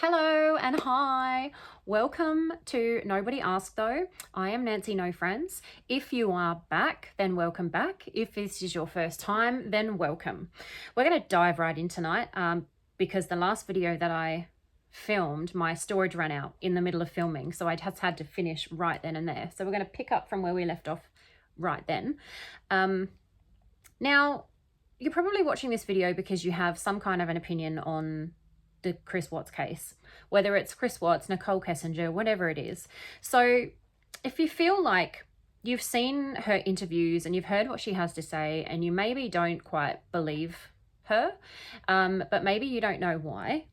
Hello and hi. Welcome to Nobody Asked Though. I am Nancy No Friends. If you are back, then welcome back. If this is your first time, then welcome. We're going to dive right in tonight because the last video that I filmed, my storage ran out in the middle of filming. So I just had to finish right then and there. So we're going to pick up from where we left off right then. Now, you're probably watching this video because you have some kind of an opinion on the Chris Watts case, whether it's Chris Watts, Nichol Kessinger, whatever it is. So if you feel like you've seen her interviews and you've heard what she has to say and you maybe don't quite believe her, but maybe you don't know why.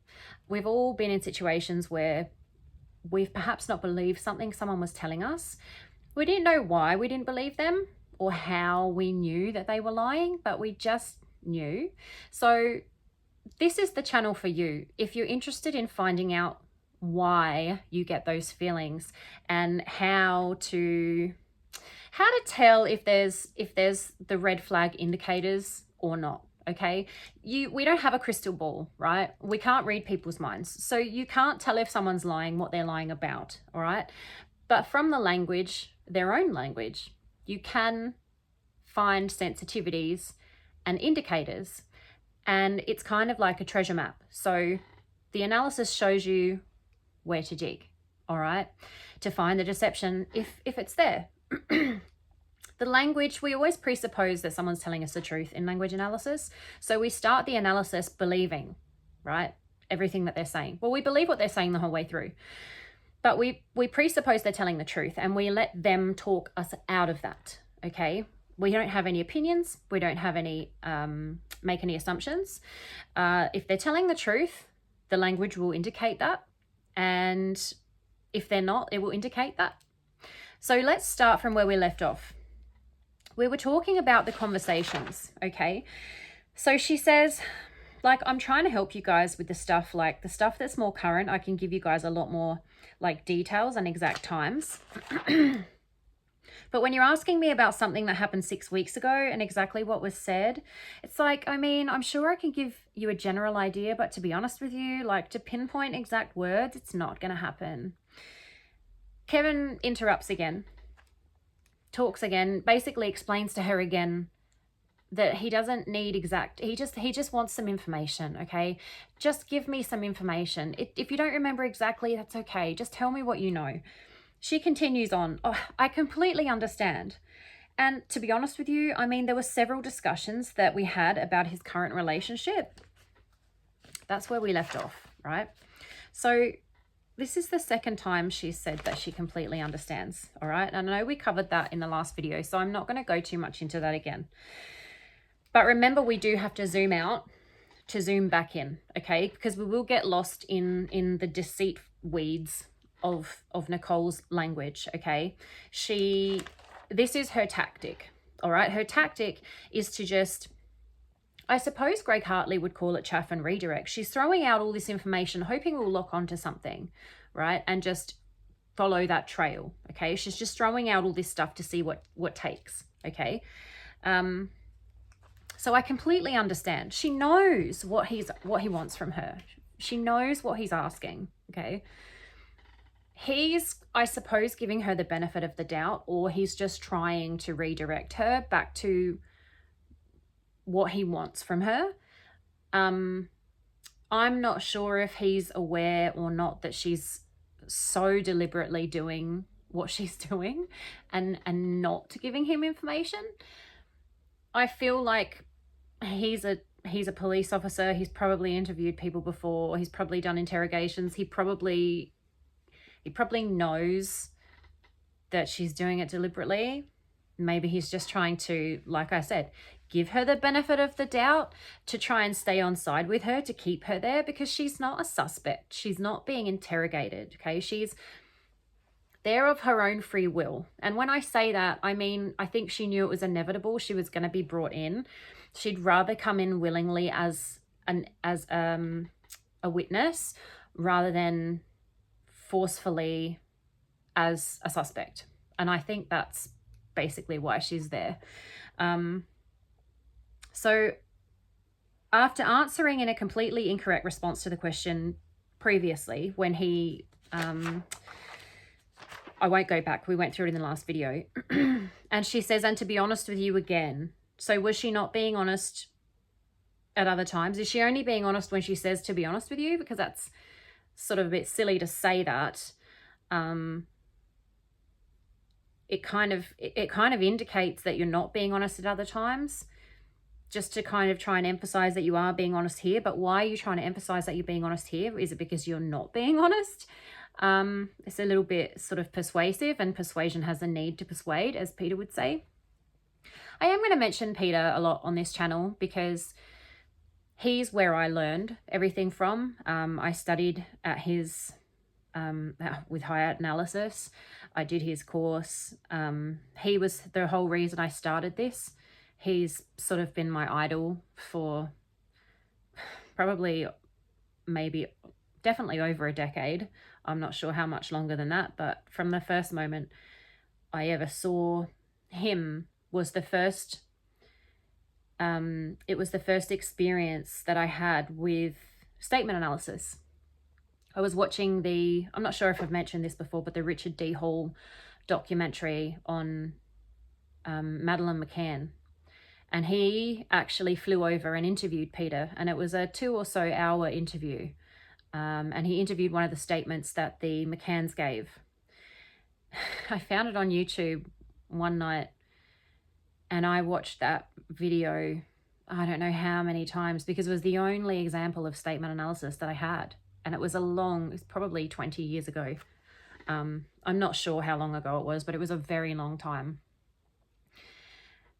We've all been in situations where we've perhaps not believed something someone was telling us. We didn't know why we didn't believe them or how we knew that they were lying, but we just knew. So this is the channel for you. If you're interested in finding out why you get those feelings and how to tell if there's the red flag indicators or not. Okay, we don't have a crystal ball, right? We can't read people's minds, so you can't tell if someone's lying, what they're lying about. All right, but from the language, their own language, you can find sensitivities and indicators. And it's kind of like a treasure map. So the analysis shows you where to dig, all right, to find the deception if it's there. The language, we always presuppose that someone's telling us the truth in language analysis. So we start the analysis believing, right, everything that they're saying. Well, we believe what they're saying the whole way through. But we presuppose they're telling the truth and we let them talk us out of that, okay? We don't have any opinions. We don't have any, make any assumptions. If they're telling the truth, the language will indicate that. And if they're not, it will indicate that. So let's start from where we left off. We were talking about the conversations, okay? So she says, like, I'm trying to help you guys with the stuff, like the stuff that's more current. I can give you guys a lot more like details and exact times. But when you're asking me about something that happened 6 weeks ago and exactly what was said, it's like, I mean, I'm sure I can give you a general idea, but to be honest with you, like to pinpoint exact words, it's not going to happen. Kevin interrupts again, talks again, basically explains to her again that he doesn't need exact, he just wants some information, okay? Just give me some information. If you don't remember exactly, that's okay. Just tell me what you know. She continues on, oh, I completely understand. And to be honest with you, I mean, there were several discussions that we had about his current relationship. That's where we left off, right? So this is the second time she said that she completely understands, all right? And I know we covered that in the last video, so I'm not going to go too much into that again. But remember, we do have to zoom out to zoom back in, okay? Because we will get lost in the deceit weeds of Nicole's language, okay? This is her tactic, all right? Her tactic is to just, I suppose Greg Hartley would call it chaff and redirect. She's throwing out all this information, hoping we'll lock onto something, right? And just follow that trail, okay? She's just throwing out all this stuff to see what takes, okay? So I completely understand. She knows what he wants from her. She knows what he's asking, okay? He's, I suppose, giving her the benefit of the doubt, or he's just trying to redirect her back to what he wants from her. I'm not sure if he's aware or not that she's so deliberately doing what she's doing and not giving him information. I feel like he's a police officer. He's probably interviewed people before. He's probably done interrogations. He probably knows that she's doing it deliberately. Maybe he's just trying to, like I said, give her the benefit of the doubt to try and stay on side with her, to keep her there, because she's not a suspect. She's not being interrogated, okay? She's there of her own free will. And when I say that, I mean, I think she knew it was inevitable. She was going to be brought in. She'd rather come in willingly as a witness rather than forcefully as a suspect. And I think that's basically why she's there. So after answering in a completely incorrect response to the question, previously when he, I won't go back. We went through it in the last video. And she says, and to be honest with you again. So was she not being honest at other times? Is she only being honest when she says to be honest with you? Because that's sort of a bit silly to say that. It kind of indicates that you're not being honest at other times, just to kind of try and emphasize that you are being honest here. But why are you trying to emphasize that you're being honest here? Is it because you're not being honest? It's a little bit sort of persuasive, and persuasion has a need to persuade, as Peter would say. I am going to mention Peter a lot on this channel because he's where I learned everything from. I studied at his, with higher analysis. I did his course. He was the whole reason I started this. He's sort of been my idol for probably, maybe, definitely over a decade. I'm not sure how much longer than that, but from the first moment I ever saw him was the first, it was the first experience that I had with statement analysis. I was watching the, I'm not sure if I've mentioned this before, but the Richard D. Hall documentary on Madeleine McCann. And he actually flew over and interviewed Peter, and it was a 2 or so hour interview. And he interviewed one of the statements that the McCanns gave. I found it on YouTube one night, and I watched that video I don't know how many times, because it was the only example of statement analysis that I had. And it was it's probably 20 years ago. I'm not sure how long ago it was, but it was a very long time.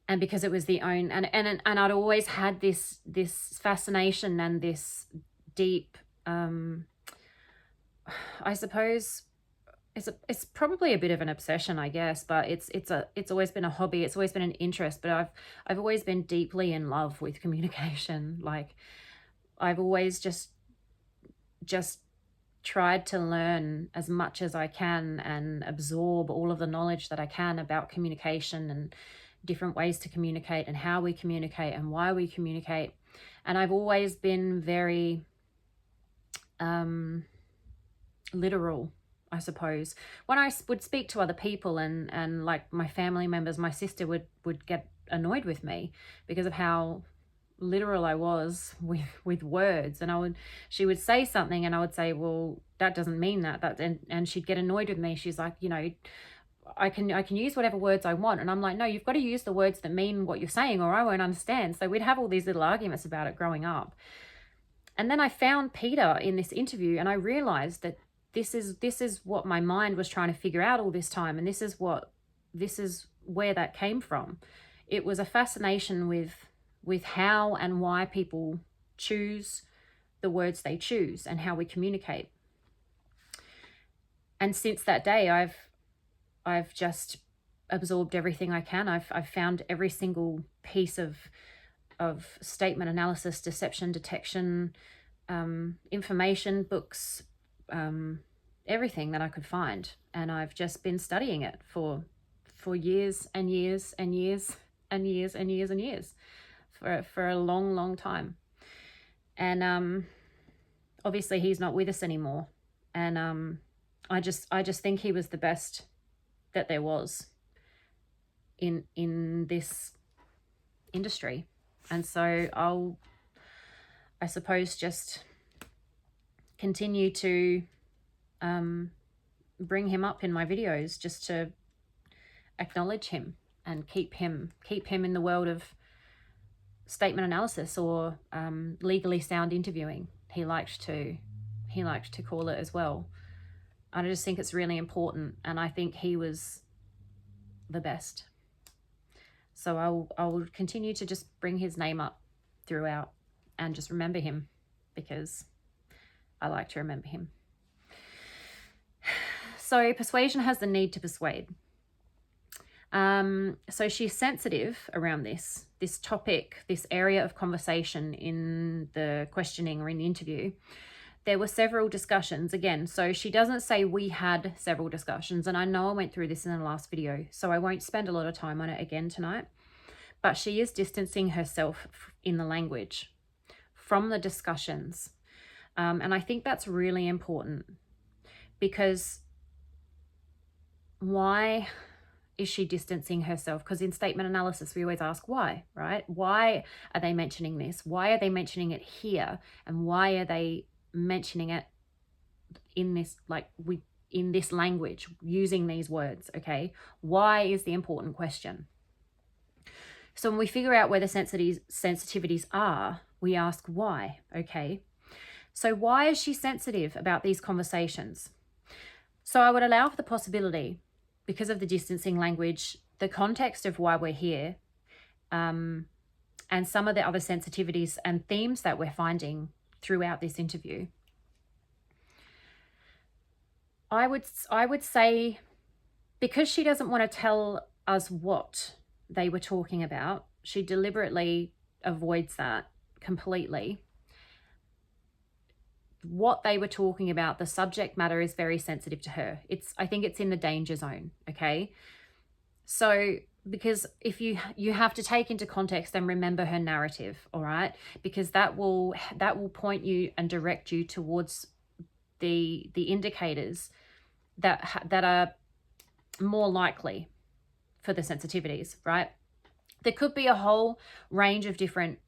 And because it was the only, and I'd always had this fascination and this deep, I suppose it's probably a bit of an obsession, I guess, but it's always been a hobby. It's always been an interest, but I've always been deeply in love with communication. Like, I've always just tried to learn as much as I can and absorb all of the knowledge that I can about communication and different ways to communicate and how we communicate and why we communicate. And I've always been very literal, I suppose. When I would speak to other people and like my family members, my sister would get annoyed with me because of how literal I was with words. And she would say something and I would say, well, that doesn't mean that. And she'd get annoyed with me. She's like, you know, I can use whatever words I want. And I'm like, no, you've got to use the words that mean what you're saying or I won't understand. So we'd have all these little arguments about it growing up. And then I found Peter in this interview, and I realized that this is what my mind was trying to figure out all this time. And this is where that came from. It was a fascination with how and why people choose the words they choose and how we communicate. And since that day, I've just absorbed everything I can. I've found every single piece of statement analysis, deception detection, information, books, everything that I could find. And I've just been studying it for years and years and years and years and years and years for a long, long time. And obviously he's not with us anymore. And I just think he was the best that there was in this industry. And so I suppose just continue to bring him up in my videos, just to acknowledge him and keep him in the world of statement analysis, or legally sound interviewing. He liked to call it as well. I just think it's really important, and I think he was the best. So I'll continue to just bring his name up throughout and just remember him, because I like to remember him. So persuasion has the need to persuade. So she's sensitive around this topic, this area of conversation in the questioning or in the interview. There were several discussions again. So she doesn't say we had several discussions. And I know I went through this in the last video, so I won't spend a lot of time on it again tonight. But she is distancing herself in the language from the discussions. And I think that's really important, because why is she distancing herself? Because in statement analysis, we always ask why, right? Why are they mentioning this? Why are they mentioning it here? And why are they mentioning it in this, in this language, using these words, okay? Why is the important question. So when we figure out where the sensitivities are, we ask why, okay? So why is she sensitive about these conversations? So I would allow for the possibility, because of the distancing language, the context of why we're here, and some of the other sensitivities and themes that we're finding throughout this interview. I would say, because she doesn't want to tell us what they were talking about, she deliberately avoids that completely. What they were talking about, the subject matter, is very sensitive to her. I think it's in the danger zone, okay? So, because if you have to take into context and remember her narrative, all right? Because that will point you and direct you towards the indicators that are more likely for the sensitivities, right? There could be a whole range of different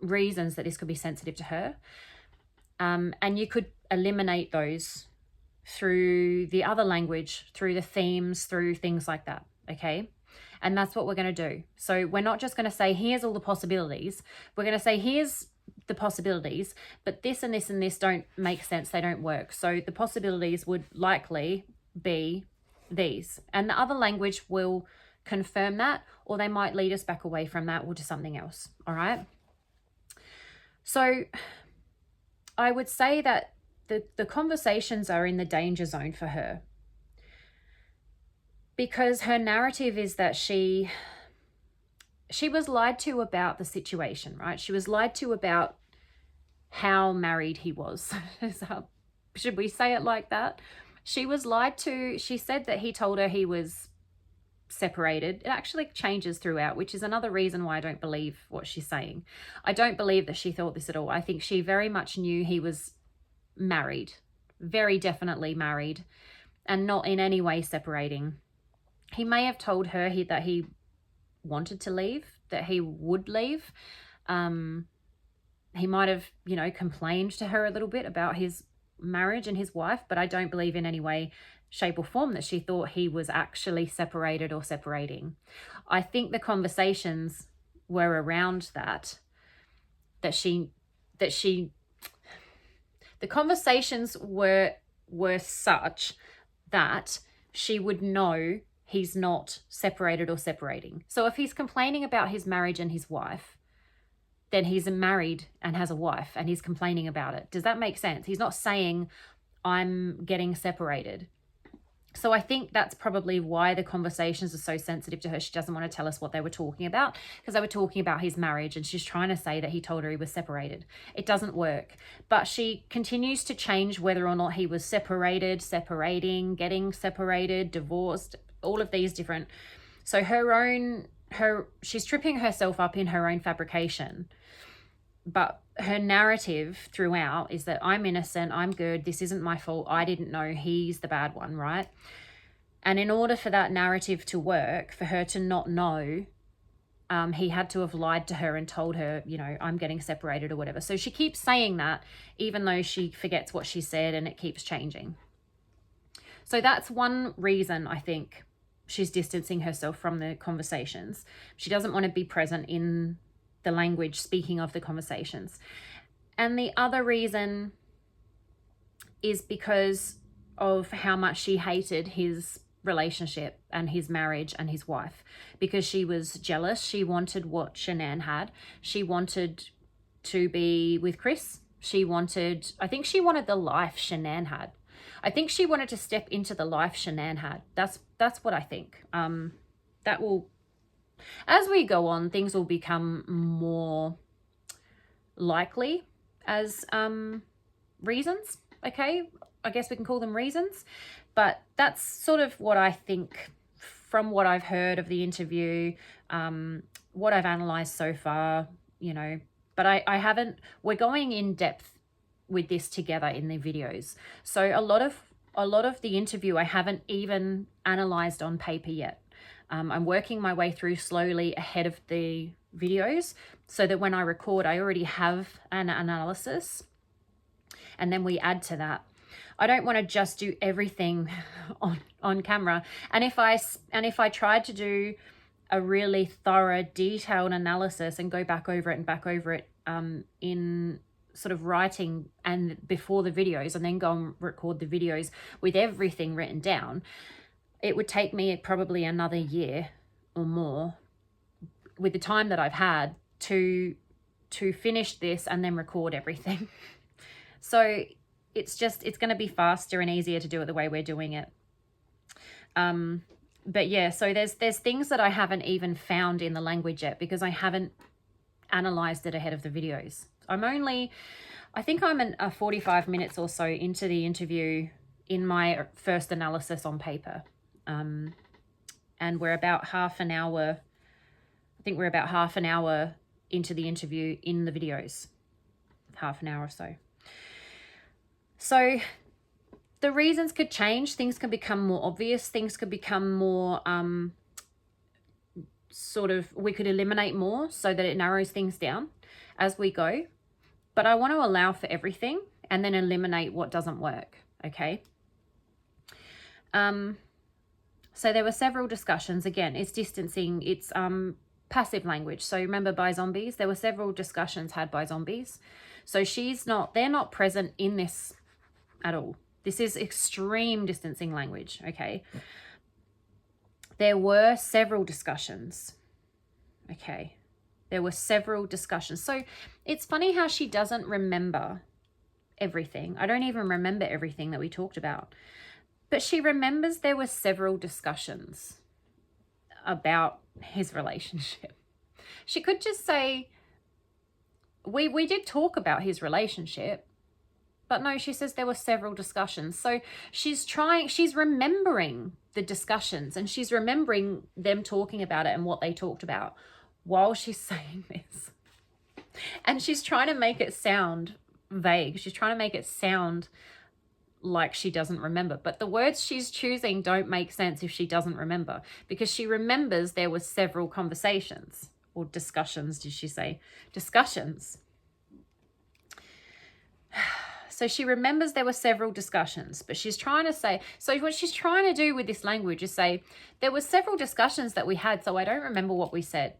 reasons that this could be sensitive to her. And you could eliminate those through the other language, through the themes, through things like that, okay? And that's what we're going to do. So we're not just going to say, here's all the possibilities. We're going to say, here's the possibilities, but this and this and this don't make sense. They don't work. So the possibilities would likely be these. And the other language will confirm that, or they might lead us back away from that or to something else, all right? So I would say that the conversations are in the danger zone for her, because her narrative is that she was lied to about the situation, right? She was lied to about how married he was. Should we say it like that? She was lied to. She said that he told her he was separated. It actually changes throughout, which is another reason why I don't believe what she's saying. I don't believe that she thought this at all. I think she very much knew he was married, very definitely married, and not in any way separating. He may have told her that he wanted to leave, that he would leave. He might have, complained to her a little bit about his marriage and his wife, but I don't believe in any way, shape or form that she thought he was actually separated or separating. I think the conversations were around the conversations were such that she would know he's not separated or separating. So if he's complaining about his marriage and his wife, then he's married and has a wife and he's complaining about it. Does that make sense? He's not saying, I'm getting separated. So I think that's probably why the conversations are so sensitive to her. She doesn't want to tell us what they were talking about, because they were talking about his marriage and she's trying to say that he told her he was separated. It doesn't work. But she continues to change whether or not he was separated, separating, getting separated, divorced, all of these different. So she's tripping herself up in her own fabrication. But her narrative throughout is that I'm innocent, I'm good, this isn't my fault, I didn't know, he's the bad one, right? And in order for that narrative to work, for her to not know, he had to have lied to her and told her, I'm getting separated or whatever. So she keeps saying that, even though she forgets what she said, and it keeps changing. So that's one reason I think she's distancing herself from the conversations. She doesn't want to be present in the language, speaking of the conversations. And the other reason is because of how much she hated his relationship and his marriage and his wife, because she was jealous. She wanted what Shanann had. She wanted to be with Chris. I think she wanted the life Shanann had. I think she wanted to step into the life Shanann had. That's what I think. That will, as we go on, things will become more likely as reasons, okay? I guess we can call them reasons. But that's sort of what I think from what I've heard of the interview, what I've analysed so far, But I haven't, we're going in depth with this together in the videos. So a lot of the interview I haven't even analyzed on paper yet. I'm working my way through slowly ahead of the videos so that when I record, I already have an analysis, and then we add to that. I don't want to just do everything on camera. And if I tried to do a really thorough, detailed analysis and go back over it in sort of writing and before the videos, and then go and record the videos with everything written down, it would take me probably another year or more with the time that I've had to finish this and then record everything. So it's going to be faster and easier to do it the way we're doing it. But yeah, so there's things that I haven't even found in the language yet because I haven't analyzed it ahead of the videos. I think I'm 45 minutes or so into the interview in my first analysis on paper. And we're about half an hour into the interview in the videos, half an hour or so. So the reasons could change. Things can become more obvious. Things could become more we could eliminate more so that it narrows things down as we go. But I want to allow for everything and then eliminate what doesn't work, okay? So there were several discussions. Again, it's distancing, it's passive language. So remember by zombies, there were several discussions had by zombies. So they're not present in this at all. This is extreme distancing language, okay? There were several discussions, okay? There were several discussions. So it's funny how she doesn't remember everything. I don't even remember everything that we talked about. But she remembers there were several discussions about his relationship. She could just say, we did talk about his relationship. But no, she says there were several discussions. So she's remembering the discussions, and she's remembering them talking about it and what they talked about while she's saying this. And she's trying to make it sound vague. She's trying to make it sound like she doesn't remember. But the words she's choosing don't make sense if she doesn't remember, because she remembers there were several conversations or discussions. Did she say discussions? So she remembers there were several discussions, but she's trying to say, so what she's trying to do with this language is say, there were several discussions that we had, so I don't remember what we said.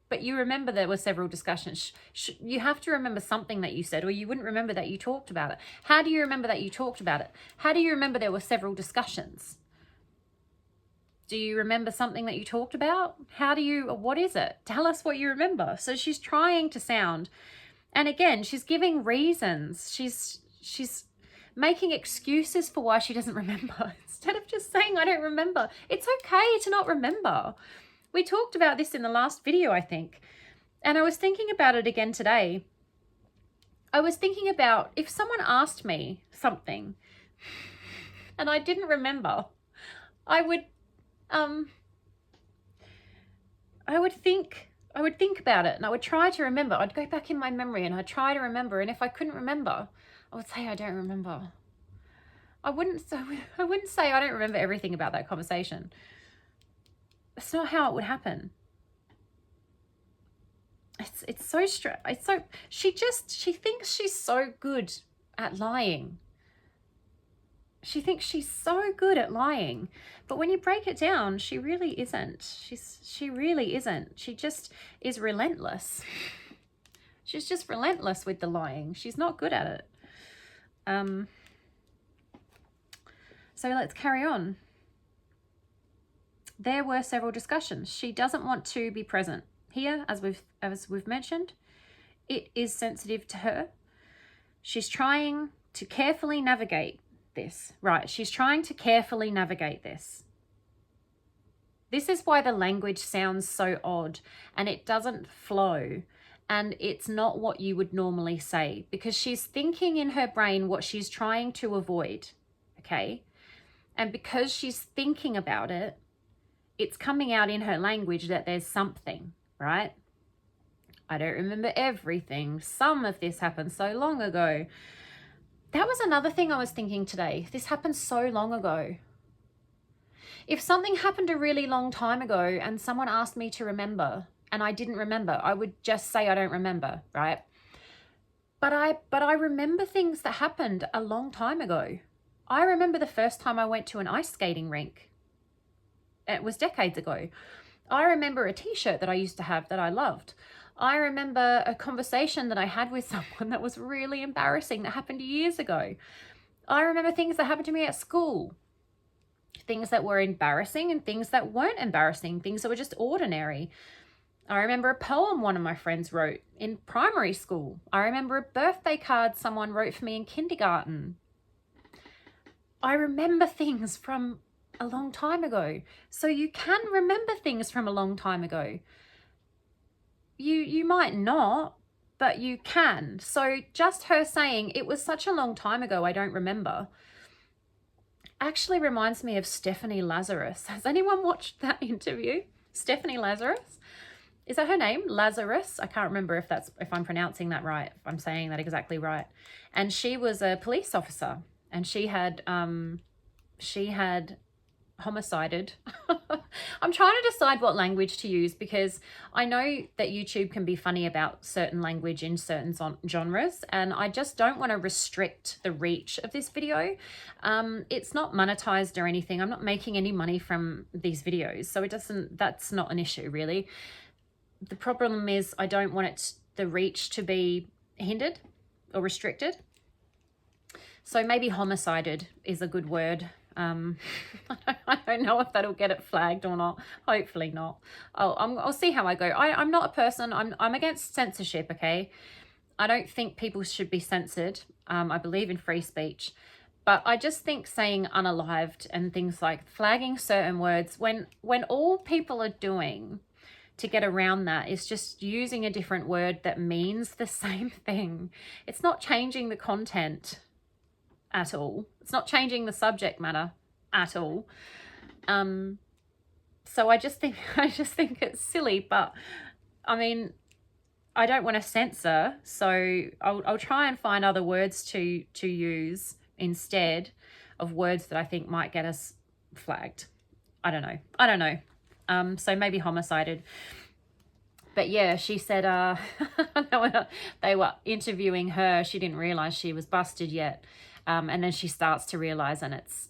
But you remember there were several discussions. You have to remember something that you said, or you wouldn't remember that you talked about it. How do you remember that you talked about it? How do you remember there were several discussions? Do you remember something that you talked about? What is it? Tell us what you remember. So she's trying to sound, and again, she's giving reasons. She's making excuses for why she doesn't remember instead of just saying, I don't remember. It's okay to not remember. We talked about this in the last video, I think. And I was thinking about it again today. I was thinking about if someone asked me something and I didn't remember, I would think about it and I would try to remember. I'd go back in my memory and I'd try to remember. And if I couldn't remember, I would say, I don't remember. I wouldn't say I don't remember everything about that conversation. It's not how it would happen. It's so strange. She thinks she's so good at lying. She thinks she's so good at lying. But when you break it down, she really isn't. She really isn't. She just is relentless. She's just relentless with the lying. She's not good at it. So let's carry on. There were several discussions. She doesn't want to be present here, as we've mentioned. It is sensitive to her. She's trying to carefully navigate this. Right, she's trying to carefully navigate this. This is why the language sounds so odd and it doesn't flow and it's not what you would normally say, because she's thinking in her brain what she's trying to avoid, okay? And because she's thinking about it, it's coming out in her language that there's something, right? I don't remember everything. Some of this happened so long ago. That was another thing I was thinking today. This happened so long ago. If something happened a really long time ago and someone asked me to remember and I didn't remember, I would just say I don't remember, right? But I remember things that happened a long time ago. I remember the first time I went to an ice skating rink. It was decades ago. I remember a t-shirt that I used to have that I loved. I remember a conversation that I had with someone that was really embarrassing that happened years ago. I remember things that happened to me at school. Things that were embarrassing and things that weren't embarrassing, things that were just ordinary. I remember a poem one of my friends wrote in primary school. I remember a birthday card someone wrote for me in kindergarten. I remember things from a long time ago. So you can remember things from a long time ago. You might not, but you can. So just her saying, it was such a long time ago, I don't remember, actually reminds me of Stephanie Lazarus. Has anyone watched that interview? Stephanie Lazarus? Is that her name? Lazarus? I can't remember if I'm pronouncing that right, if I'm saying that exactly right. And she was a police officer, and she had homicided. I'm trying to decide what language to use, because I know that YouTube can be funny about certain language in certain genres, and I just don't want to restrict the reach of this video. It's not monetized or anything. I'm not making any money from these videos, so that's not an issue really. The problem is I don't want the reach to be hindered or restricted. So maybe homicided is a good word. I don't know if that'll get it flagged or not. Hopefully not. I'll see how I go. I'm not a person. I'm against censorship. Okay, I don't think people should be censored. I believe in free speech, but I just think saying unalived and things like flagging certain words when all people are doing to get around that is just using a different word that means the same thing. It's not changing the content at all. It's not changing the subject matter at all. So I just think it's silly, but I mean, I don't want to censor, so I'll try and find other words to use instead of words that I think might get us flagged. I don't know. So maybe homicided. But yeah, she said they were interviewing her. She didn't realize she was busted yet. And then she starts to realize, and it's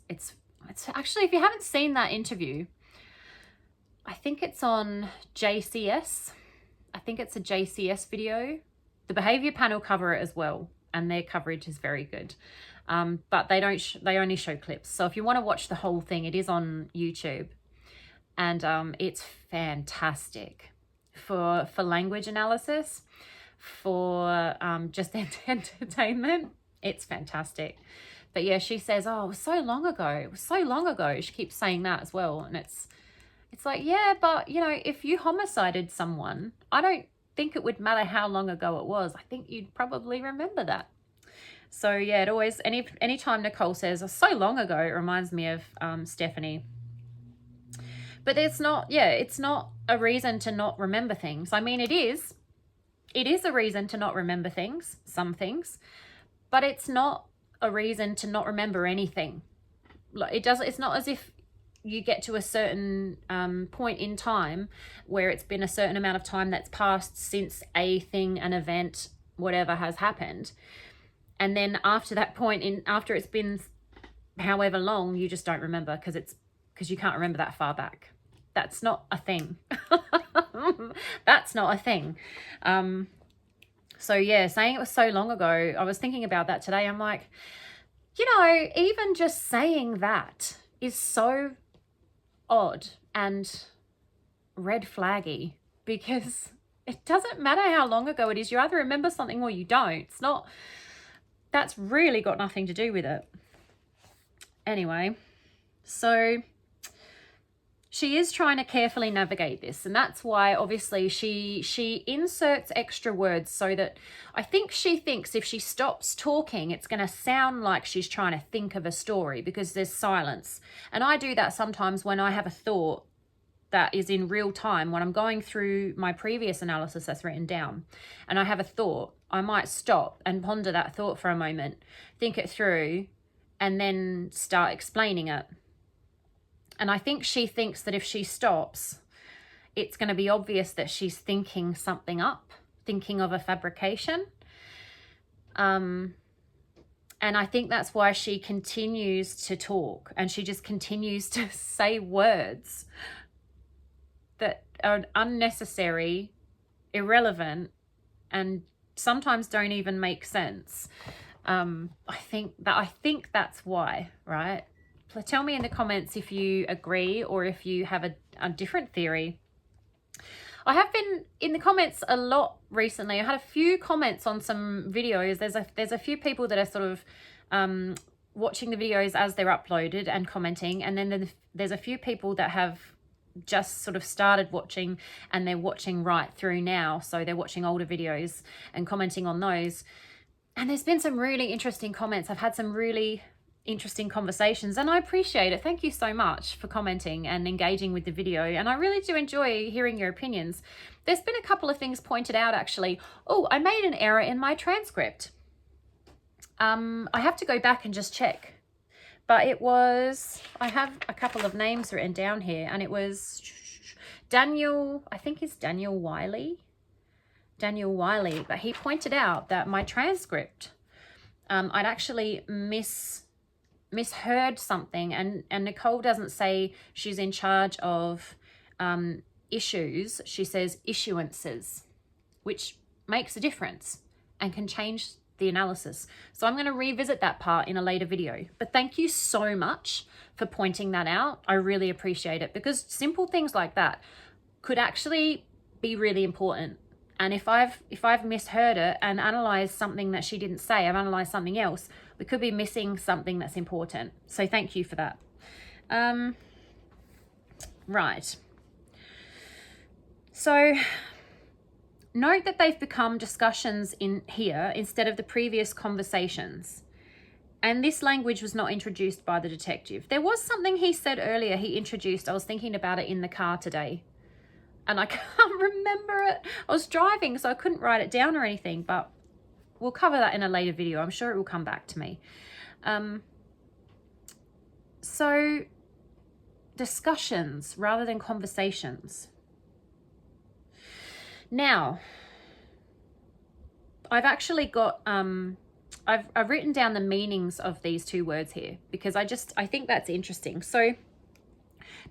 actually, if you haven't seen that interview, I think it's on JCS. I think it's a JCS video. The behavior panel cover it as well, and their coverage is very good. But they only show clips. So if you want to watch the whole thing, it is on YouTube, and it's fantastic for language analysis, for just entertainment. It's fantastic. But yeah, she says, oh, it was so long ago. It was so long ago. She keeps saying that as well. And it's like, yeah, but you know, if you homicided someone, I don't think it would matter how long ago it was. I think you'd probably remember that. So yeah, it always, anytime Nicole says, oh, so long ago, it reminds me of Stephanie. But it's not a reason to not remember things. I mean, it is a reason to not remember things, some things, but it's not a reason to not remember anything. It's not as if you get to a certain point in time where it's been a certain amount of time that's passed since a thing, an event, whatever has happened. And then after that point, after it's been however long, you just don't remember because you can't remember that far back. That's not a thing. That's not a thing. So yeah, saying it was so long ago, I was thinking about that today. I'm like, you know, even just saying that is so odd and red flaggy, because it doesn't matter how long ago it is. You either remember something or you don't. That's really got nothing to do with it. Anyway, so she is trying to carefully navigate this, and that's why obviously she inserts extra words, so that I think she thinks if she stops talking, it's going to sound like she's trying to think of a story because there's silence. And I do that sometimes when I have a thought that is in real time, when I'm going through my previous analysis that's written down and I have a thought, I might stop and ponder that thought for a moment, think it through, and then start explaining it. And I think she thinks that if she stops, it's going to be obvious that she's thinking something up, thinking of a fabrication. And I think that's why she continues to talk, and she just continues to say words that are unnecessary, irrelevant, and sometimes don't even make sense. I think that's why, right? Tell me in the comments if you agree or if you have a different theory. I have been in the comments a lot recently. I had a few comments on some videos. There's a few people that are sort of watching the videos as they're uploaded and commenting, and then there's a few people that have just sort of started watching and they're watching right through now. So they're watching older videos and commenting on those. And there's been some really interesting comments. I've had some really interesting conversations and I appreciate it. Thank you so much for commenting and engaging with the video. And I really do enjoy hearing your opinions. There's been a couple of things pointed out actually. Oh, I made an error in my transcript. I have to go back and just check. But it was, I have a couple of names written down here, and it was Daniel, I think it's Daniel Wiley. Daniel Wiley, but he pointed out that my transcript, I'd actually misheard something, and Nicole doesn't say she's in charge of issues. She says issuances, which makes a difference and can change the analysis. So I'm going to revisit that part in a later video. But thank you so much for pointing that out. I really appreciate it, because simple things like that could actually be really important. And if I've misheard it and analyzed something that she didn't say, I've analyzed something else, we could be missing something that's important. So thank you for that. Right. So note that they've become discussions in here instead of the previous conversations. And this language was not introduced by the detective. There was something he said earlier he introduced. I was thinking about it in the car today, and I can't remember it. I was driving, so I couldn't write it down or anything, but we'll cover that in a later video. I'm sure it will come back to me. So discussions rather than conversations. Now, I've actually got, I've written down the meanings of these two words here, because I think that's interesting. So,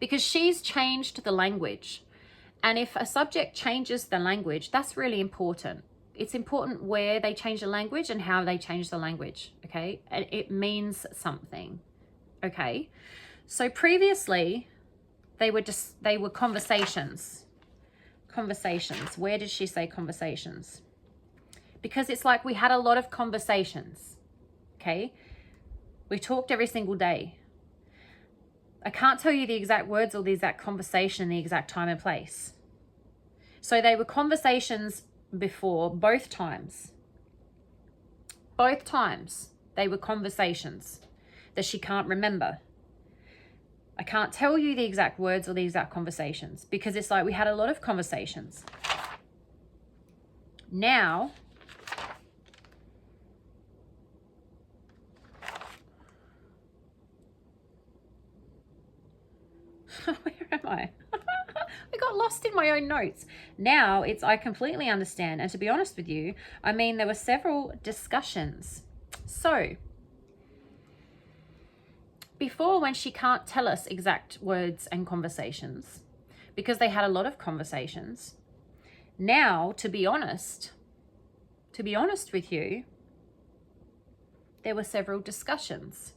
because she's changed the language, and if a subject changes the language, that's really important. It's important where they change the language and how they change the language, okay? And it means something, okay? So previously, they were conversations. Conversations. Where did she say conversations? Because it's like we had a lot of conversations, okay? We talked every single day. I can't tell you the exact words or the exact conversation, the exact time and place. So they were conversations before, both times. Both times they were conversations that she can't remember. I can't tell you the exact words or the exact conversations, because it's like we had a lot of conversations. Now, where am I? I got lost in my own notes. Now it's, I completely understand. And to be honest with you, I mean, there were several discussions. So before, when she can't tell us exact words and conversations because they had a lot of conversations. Now, to be honest with you, there were several discussions.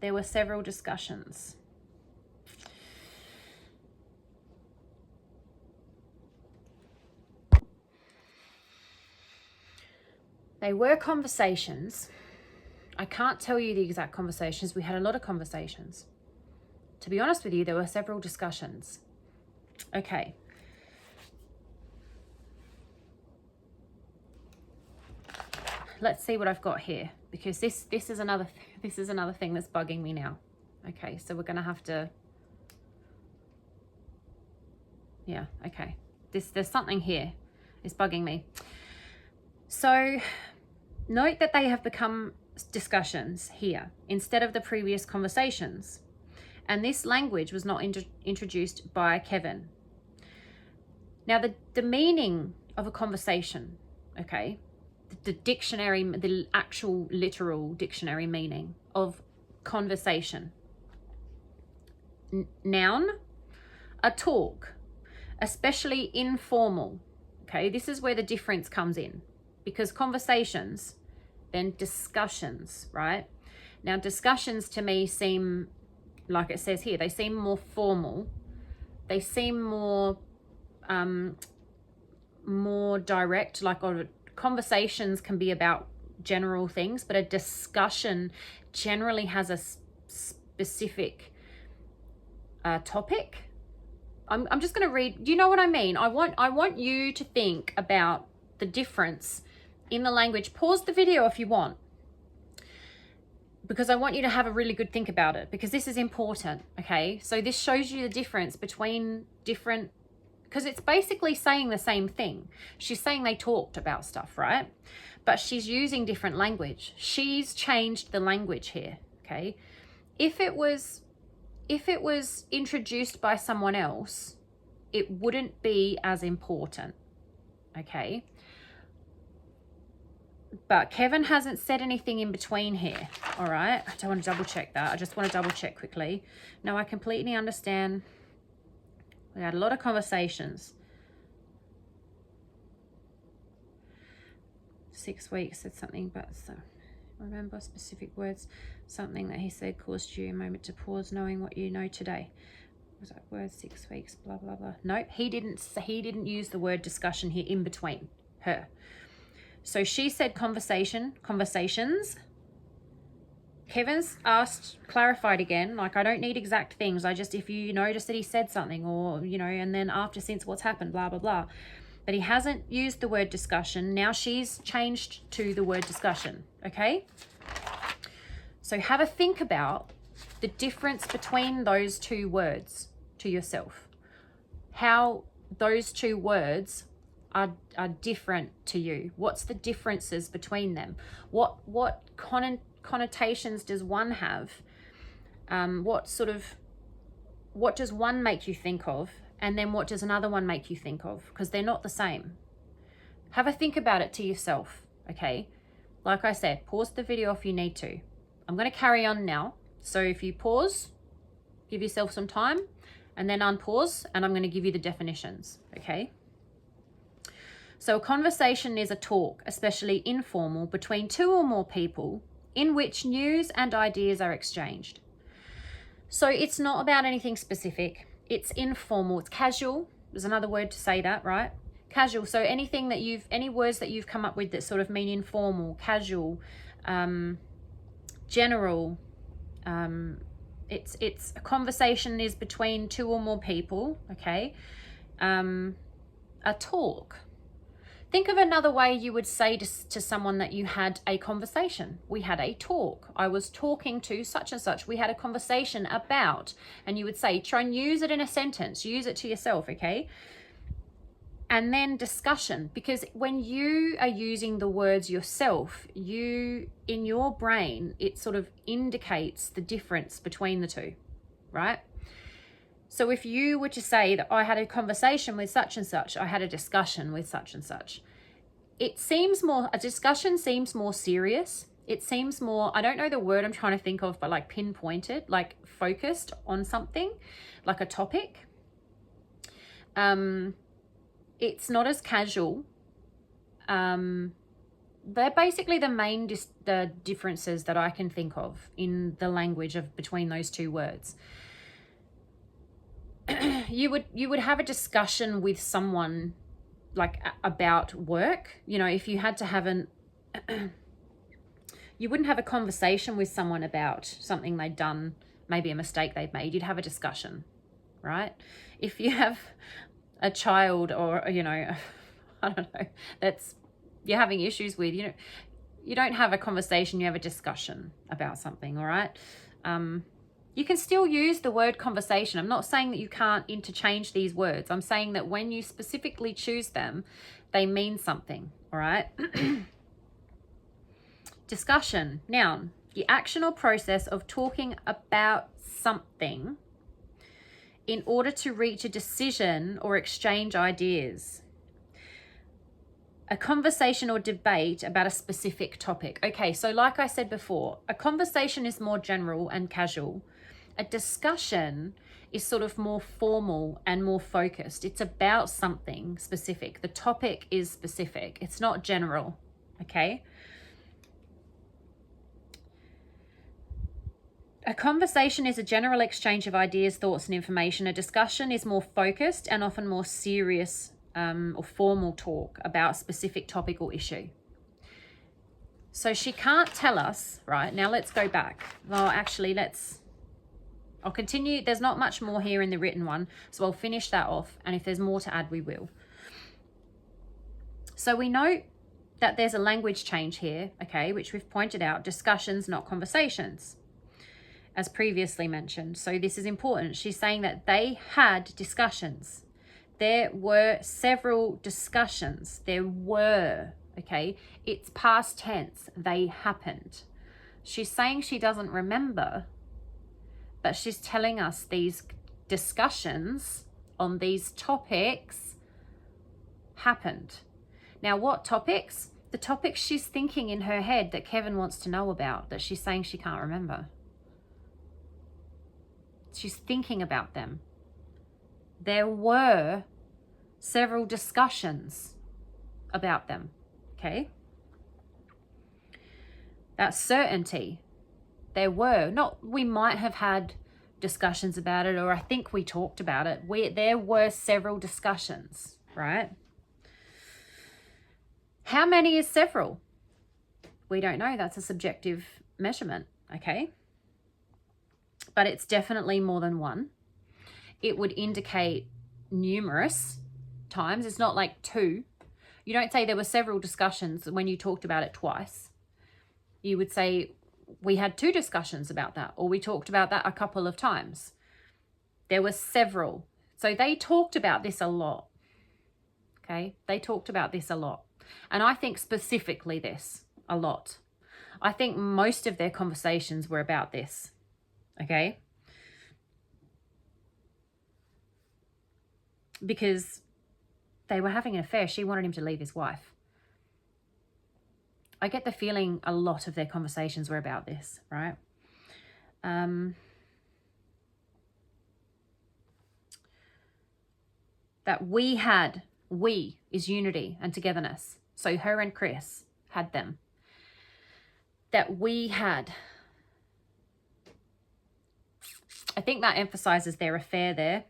There were several discussions. They were conversations. I can't tell you the exact conversations. We had a lot of conversations. To be honest with you, there were several discussions. Okay. let's see what I've got here, because this is another thing that's bugging me now. Okay, so we're going to have to, yeah, okay. There's something here. It's bugging me. So note that they have become discussions here instead of the previous conversations. And this language was not introduced by Kevin. Now, the meaning of a conversation, okay, the dictionary, the actual literal dictionary meaning of conversation. Noun, a talk, especially informal. Okay, this is where the difference comes in, because conversations, then discussions, right? Now, discussions to me seem, like it says here, they seem more formal. They seem more direct. Like, conversations can be about general things, but a discussion generally has a specific topic. I'm just going to read. Do you know what I mean? I want you to think about the difference in the language. Pause the video if you want, because I want you to have a really good think about it, because this is important. Okay, so this shows you the difference between different, because it's basically saying the same thing. She's saying they talked about stuff, right? But she's using different language. She's changed the language here. Okay, if it was introduced by someone else, it wouldn't be as important, okay? But Kevin hasn't said anything in between here, all right? I don't want to double check that. I just want to double check quickly. No, I completely understand. We had a lot of conversations. 6 weeks said something, but so remember specific words. Something that he said caused you a moment to pause, knowing what you know today. Was that word 6 weeks? Blah blah blah. Nope, he didn't use the word discussion here in between her. So she said conversations. Kevin's clarified again, like, I don't need exact things. I just, if you notice that he said something, or, you know, and then after, since what's happened, blah blah blah. But he hasn't used the word discussion. Now she's changed to the word discussion, okay? So have a think about the difference between those two words to yourself. How those two words are different to you. What's the differences between them? What connotations does one have? What does one make you think of? And then what does another one make you think of? Because they're not the same. Have a think about it to yourself, okay? Like I said, pause the video if you need to. I'm going to carry on now. So if you pause, give yourself some time, and then unpause, and I'm going to give you the definitions, okay? So a conversation is a talk, especially informal, between two or more people, in which news and ideas are exchanged. So it's not about anything specific. It's informal, it's casual. There's another word to say that, right? Casual. So anything that any words that you've come up with that sort of mean informal, casual, general. It's a conversation is between two or more people, okay? A talk. Think of another way you would say to someone that you had a conversation. We had a talk. I was talking to such and such. We had a conversation about, and you would say, try and use it in a sentence. Use it to yourself, okay? And then discussion, because when you are using the words yourself, in your brain, it sort of indicates the difference between the two, right? So if you were to say that I had a conversation with such and such, I had a discussion with such and such, a discussion seems more serious. It seems more, I don't know the word I'm trying to think of, but like pinpointed, like focused on something, like a topic. It's not as casual. They're basically the main the differences that I can think of in the language between those two words. You would have a discussion with someone like about work. You know, if you had to have you wouldn't have a conversation with someone about something they'd done, maybe a mistake they'd made. You'd have a discussion, right? If you have a child, or, you know, I don't know, you're having issues with, you know, you don't have a conversation, you have a discussion about something, all right? You can still use the word conversation. I'm not saying that you can't interchange these words. I'm saying that when you specifically choose them, they mean something, all right? Discussion, noun, the action or process of talking about something in order to reach a decision or exchange ideas. A conversation or debate about a specific topic. Okay, so like I said before, a conversation is more general and casual. A discussion is sort of more formal and more focused. It's about something specific. The topic is specific. It's not general, okay? A conversation is a general exchange of ideas, thoughts, and information. A discussion is more focused and often more serious or formal talk about a specific topic or issue. So she can't tell us, right? Now let's go back. Well, actually, I'll continue. There's not much more here in the written one, so I'll finish that off. And if there's more to add, we will. So we know that there's a language change here, okay, which we've pointed out. Discussions, not conversations, as previously mentioned. So this is important. She's saying that they had discussions. There were several discussions. There were, okay? It's past tense. They happened. She's saying she doesn't remember, but she's telling us these discussions on these topics happened. Now, what topics? The topics she's thinking in her head that Kevin wants to know about, that she's saying she can't remember. She's thinking about them. There were several discussions about them, okay? That's certainty. There were. Not we might have had discussions about it, or I think we talked about it. There were several discussions, right? How many is several? We don't know. That's a subjective measurement, okay? But it's definitely more than one. It would indicate numerous times. It's not like two. You don't say there were several discussions when you talked about it twice. You would say we had two discussions about that, or we talked about that a couple of times. There were several. So they talked about this a lot. Okay? They talked about this a lot. And I think specifically this a lot. I think most of their conversations were about this. Okay? Because they were having an affair. She wanted him to leave his wife. I get the feeling a lot of their conversations were about this, right? That we is unity and togetherness. So her and Chris had them. That we had. I think that emphasizes their affair there.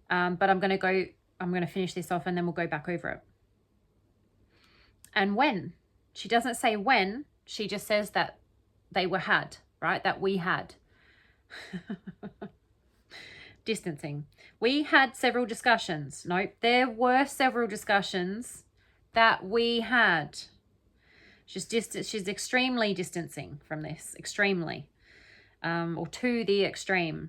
But I'm going to finish this off and then we'll go back over it. And when. She doesn't say when, she just says that they were had, right? That we had. Distancing. We had several discussions. Nope, there were several discussions that we had. She's extremely distancing from this, extremely. Or to the extreme.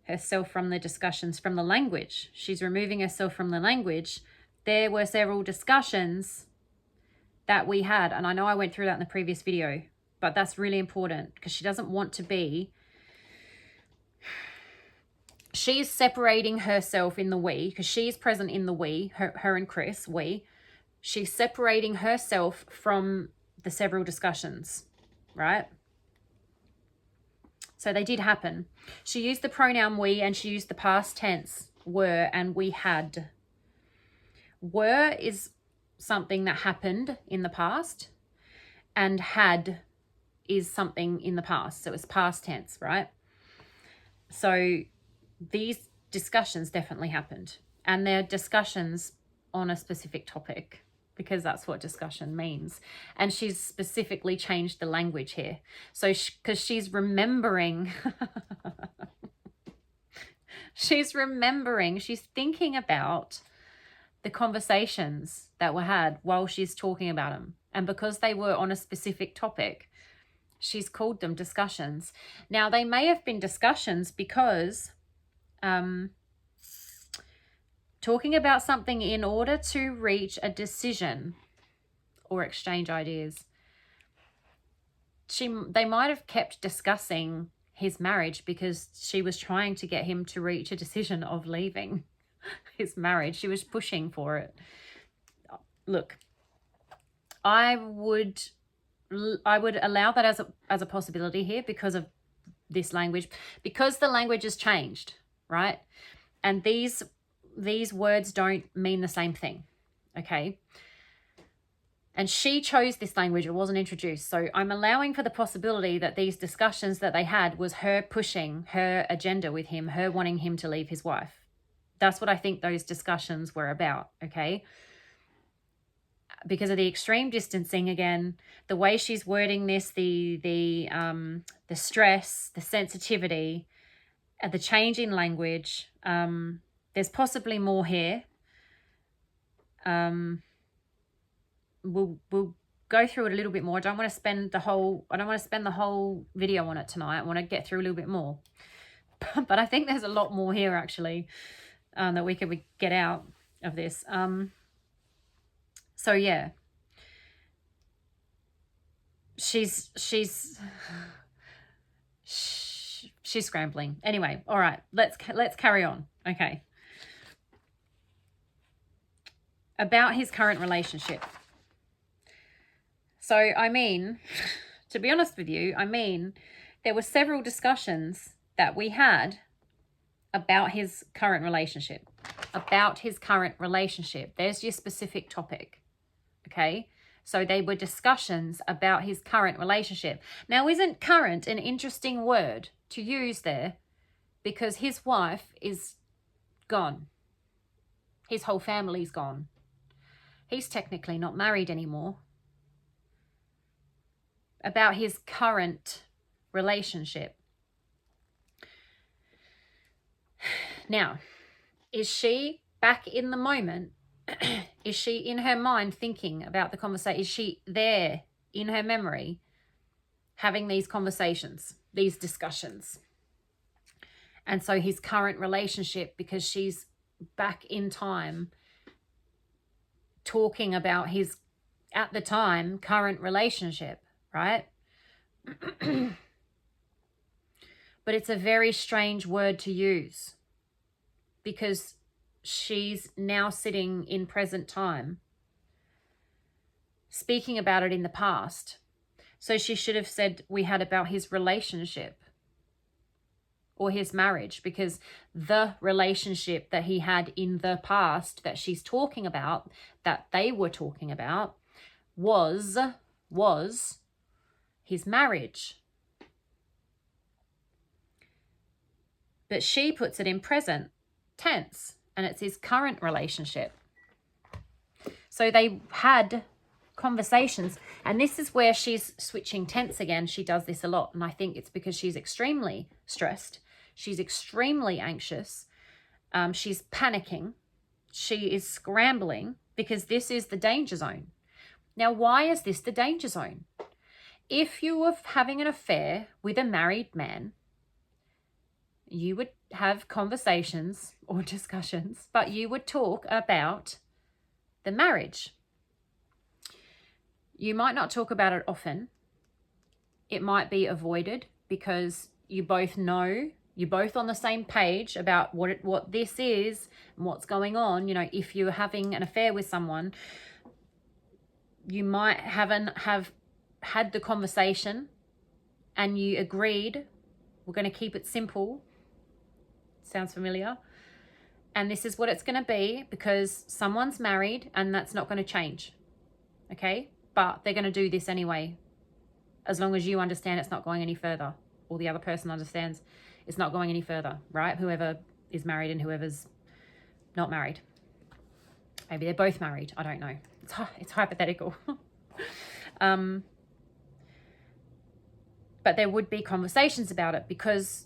Herself from the discussions, from the language. She's removing herself from the language. There were several discussions that we had. And I know I went through that in the previous video, but that's really important because she doesn't want to be. She's separating herself in the we, because she's present in the we, her and Chris, we. She's separating herself from the several discussions, right? So they did happen. She used the pronoun we and she used the past tense were and we had. Were is something that happened in the past, and had is something in the past. So it's past tense, right? So these discussions definitely happened, and they're discussions on a specific topic, because that's what discussion means. And she's specifically changed the language here. So because she's remembering, she's thinking about the conversations that were had while she's talking about them. And because they were on a specific topic, she's called them discussions. Now, they may have been discussions because talking about something in order to reach a decision or exchange ideas. They might have kept discussing his marriage because she was trying to get him to reach a decision of leaving his marriage. She was pushing for it. Look, I would allow that as a possibility here because of this language, because the language has changed, right? And these words don't mean the same thing, okay? And she chose this language. It wasn't introduced. So I'm allowing for the possibility that these discussions that they had was her pushing her agenda with him, her wanting him to leave his wife. That's what I think those discussions were about, okay? Because of the extreme distancing, again, the way she's wording this, the stress, the sensitivity, the change in language, there's possibly more here. We'll go through it a little bit more. I don't want to spend the whole video on it tonight. I want to get through a little bit more. But I think there's a lot more here actually that we could get out of this. So yeah. She's scrambling. Anyway, all right. Let's carry on. Okay. About his current relationship. So, I mean, to be honest with you, there were several discussions that we had about his current relationship. There's your specific topic, okay? So they were discussions about his current relationship. Now, isn't current an interesting word to use there? Because his wife is gone. His whole family's gone. He's technically not married anymore. About his current relationship. Now, is she back in the moment? Is she in her mind thinking about the conversation? Is she there in her memory having these conversations, these discussions? And so his current relationship, because she's back in time talking about his, at the time, current relationship, right? But it's a very strange word to use because she's now sitting in present time speaking about it in the past. So she should have said we had about his relationship or his marriage, because the relationship that he had in the past that she's talking about, that they were talking about, was his marriage. But she puts it in present tense, and it's his current relationship. So they had conversations, and this is where she's switching tense again. She does this a lot, and I think it's because she's extremely stressed. She's extremely anxious. She's panicking. She is scrambling because this is the danger zone. Now, why is this the danger zone? If you were having an affair with a married man, you would have conversations or discussions, but you would talk about the marriage. You might not talk about it often. It might be avoided because you both know, you're both on the same page about what this is and what's going on. You know, if you're having an affair with someone, you might have had the conversation and you agreed, we're going to keep it simple. Sounds familiar? And this is what it's going to be because someone's married and that's not going to change. Okay? But they're going to do this anyway, as long as you understand it's not going any further, or the other person understands it's not going any further, right? Whoever is married and whoever's not married. Maybe they're both married. I don't know. It's hypothetical. But there would be conversations about it because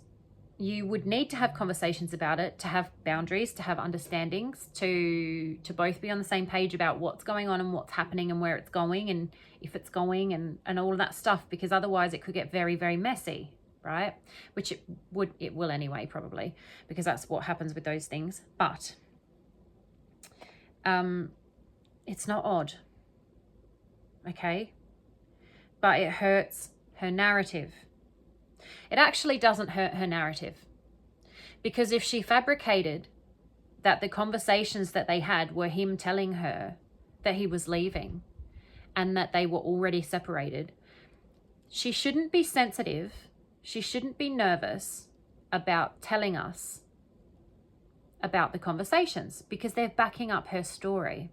you would need to have conversations about it, to have boundaries, to have understandings, to both be on the same page about what's going on and what's happening and where it's going and if it's going and all of that stuff, because otherwise it could get very, very messy, right? Which it will anyway, probably, because that's what happens with those things. But it's not odd, okay? But it hurts her narrative. It actually doesn't hurt her narrative, because if she fabricated that the conversations that they had were him telling her that he was leaving and that they were already separated, she shouldn't be sensitive. She shouldn't be nervous about telling us about the conversations, because they're backing up her story.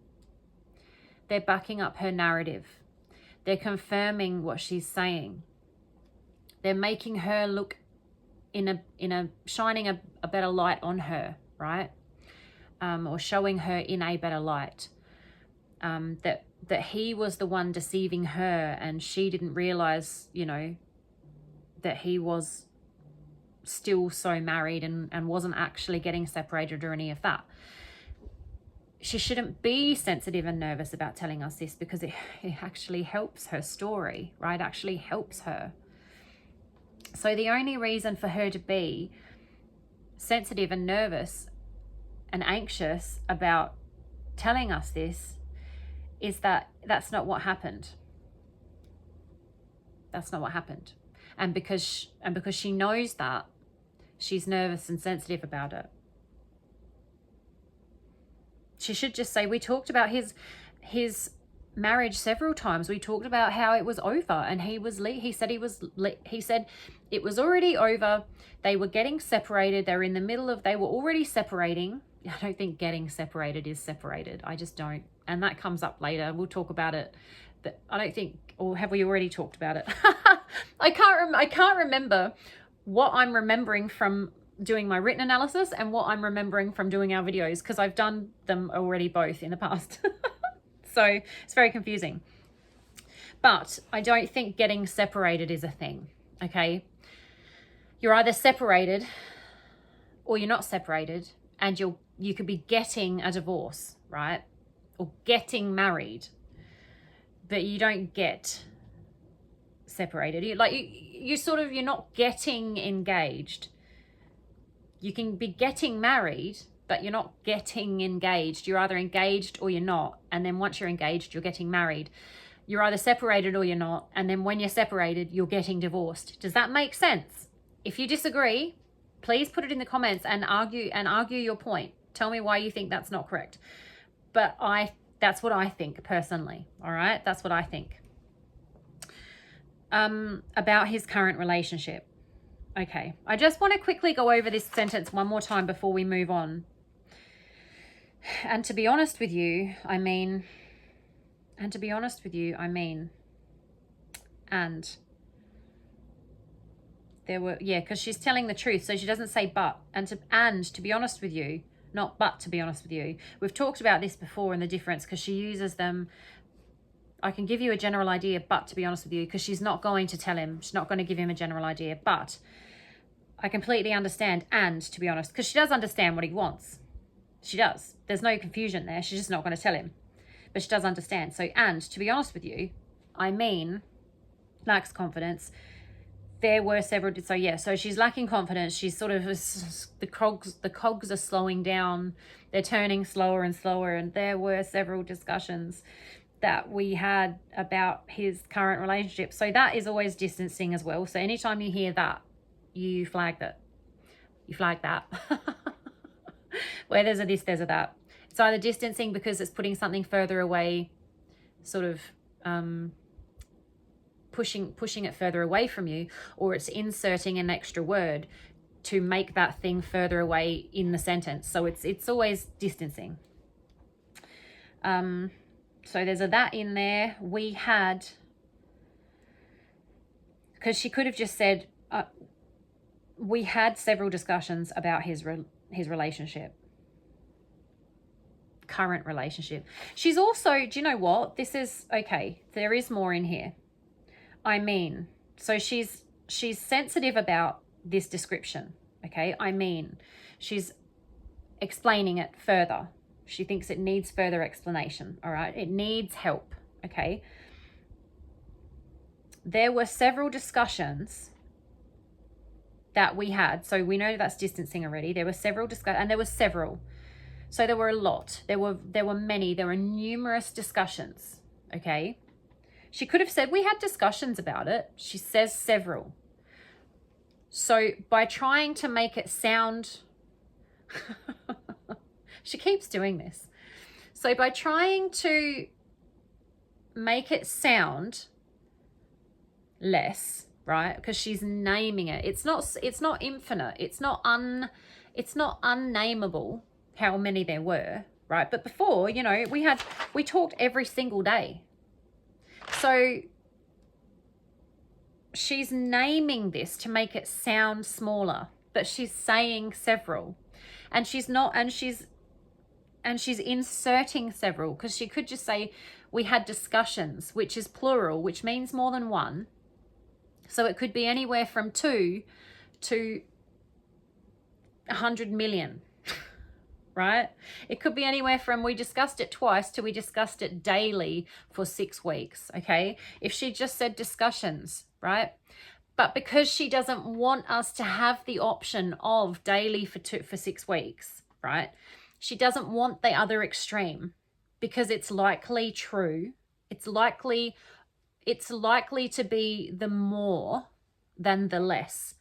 They're backing up her narrative. They're confirming what she's saying. They're making her look shining a better light on her, right? Or showing her in a better light. That he was the one deceiving her, and she didn't realize, that he was still so married and wasn't actually getting separated or any of that. She shouldn't be sensitive and nervous about telling us this, because it actually helps her story, right? It actually helps her. So the only reason for her to be sensitive and nervous and anxious about telling us this is that that's not what happened. That's not what happened. And because she knows that, she's nervous and sensitive about it. She should just say, we talked about his marriage several times. We talked about how it was over, and he said it was already over. They were getting separated. They were already separating. I don't think getting separated is separated. I just don't. And that comes up later. We'll talk about it. But I don't think, or have we already talked about it? I can't remember what I'm remembering from doing my written analysis and what I'm remembering from doing our videos, because I've done them already both in the past. So it's very confusing. But I don't think getting separated is a thing, okay? You're either separated or you're not separated, and you could be getting a divorce, right? Or getting married, but you don't get separated. You're not getting engaged. You can be getting married, but you're not getting engaged. You're either engaged or you're not. And then once you're engaged, you're getting married. You're either separated or you're not. And then when you're separated, you're getting divorced. Does that make sense? If you disagree, please put it in the comments and argue your point. Tell me why you think that's not correct. But that's what I think personally. All right. That's what I think. About his current relationship. Okay. I just want to quickly go over this sentence one more time before we move on. And to be honest with you, I mean, there were, because she's telling the truth. So she doesn't say but, and to be honest with you, not but to be honest with you. We've talked about this before in the difference, because she uses them. I can give you a general idea, but to be honest with you, because she's not going to tell him. She's not going to give him a general idea, but I completely understand. And to be honest, because she does understand what he wants. She does. There's no confusion there. She's just not going to tell him. But she does understand. So, and to be honest with you, lacks confidence. There were several, so she's lacking confidence. She's sort of, the cogs are slowing down. They're turning slower and slower. And there were several discussions that we had about his current relationship. So that is always distancing as well. So anytime you hear that, you flag that. Where there's a this, there's a that. It's either distancing because it's putting something further away, sort of pushing it further away from you, or it's inserting an extra word to make that thing further away in the sentence. So it's always distancing. So there's a that in there. We had, because she could have just said, we had several discussions about his relationship, current relationship. She's also, do you know what? This is, okay, there is more in here. So she's sensitive about this description, Okay, I mean, she's explaining it further. She thinks it needs further explanation, all right? It needs help, okay? There were several discussions that we had. So we know that's distancing already. There were several and there were several. So there were a lot. There were many. There were numerous discussions, okay? She could have said we had discussions about it. She says several. So by trying to make it sound... She keeps doing this. So by trying to make it sound less, right? Because she's naming it. It's not infinite. It's not unnameable how many there were, right? But before, you know, we talked every single day. So she's naming this to make it sound smaller, but she's saying several. And she's inserting several, because she could just say we had discussions, which is plural, which means more than one. So it could be anywhere from 2 to 100 million, right? It could be anywhere from we discussed it twice to we discussed it daily for 6 weeks, okay? If she just said discussions, right? But because she doesn't want us to have the option of daily for 6 weeks, right? She doesn't want the other extreme, because it's likely true. It's likely to be the more than the less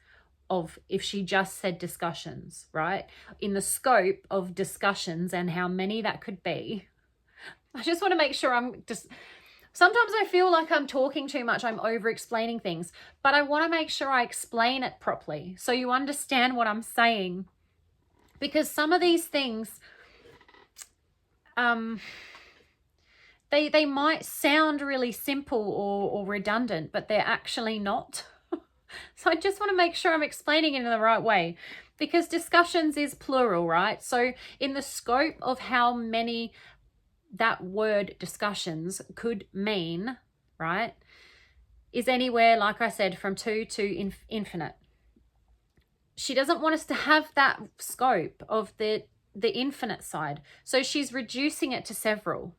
of if she just said discussions, right? In the scope of discussions and how many that could be. I just want to make sure sometimes I feel like I'm talking too much. I'm over explaining things, but I want to make sure I explain it properly so you understand what I'm saying. Because some of these things, they might sound really simple or redundant, but they're actually not. So I just want to make sure I'm explaining it in the right way, because discussions is plural, right? So in the scope of how many that word discussions could mean, right, is anywhere, like I said, from 2 to infinite. She doesn't want us to have that scope of the infinite side. So she's reducing it to several.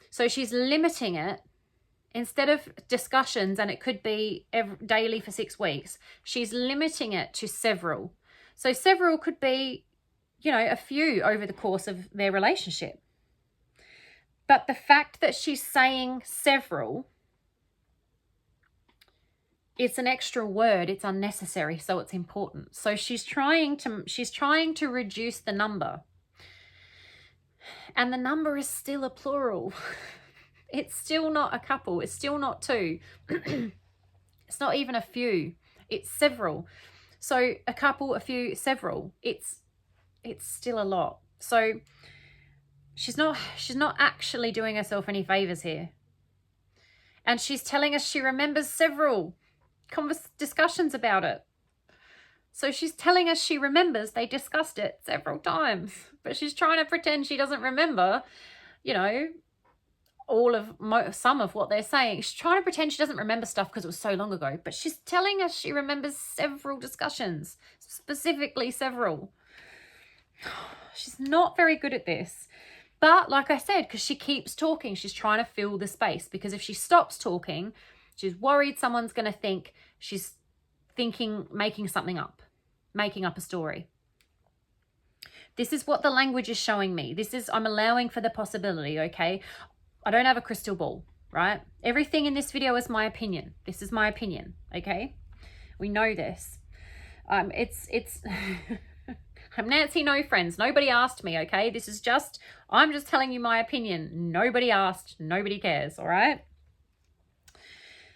So she's limiting it. Instead of discussions, and it could be daily for 6 weeks, she's limiting it to several. So several could be, you know, a few over the course of their relationship. But the fact that she's saying several, it's an extra word, it's unnecessary, so it's important. So she's trying to reduce the number. And the number is still a plural. It's still not a couple. It's still not 2. It's not even a few. It's several. So a couple, a few, several. It's still a lot. So she's not actually doing herself any favors here. And she's telling us she remembers several discussions about it. So she's telling us she remembers they discussed it several times. But she's trying to pretend she doesn't remember, you know, some of what they're saying. She's trying to pretend she doesn't remember stuff because it was so long ago, but she's telling us she remembers several discussions, specifically several. She's not very good at this, but like I said, because she keeps talking, she's trying to fill the space, because if she stops talking, she's worried someone's going to think she's making something up, making up a story. This is what the language is showing me. I'm allowing for the possibility, okay? I don't have a crystal ball, right? Everything in this video is my opinion. This is my opinion, okay? We know this. It's I'm Nancy No Friends. Nobody asked me, okay? I'm just telling you my opinion. Nobody asked, nobody cares, all right?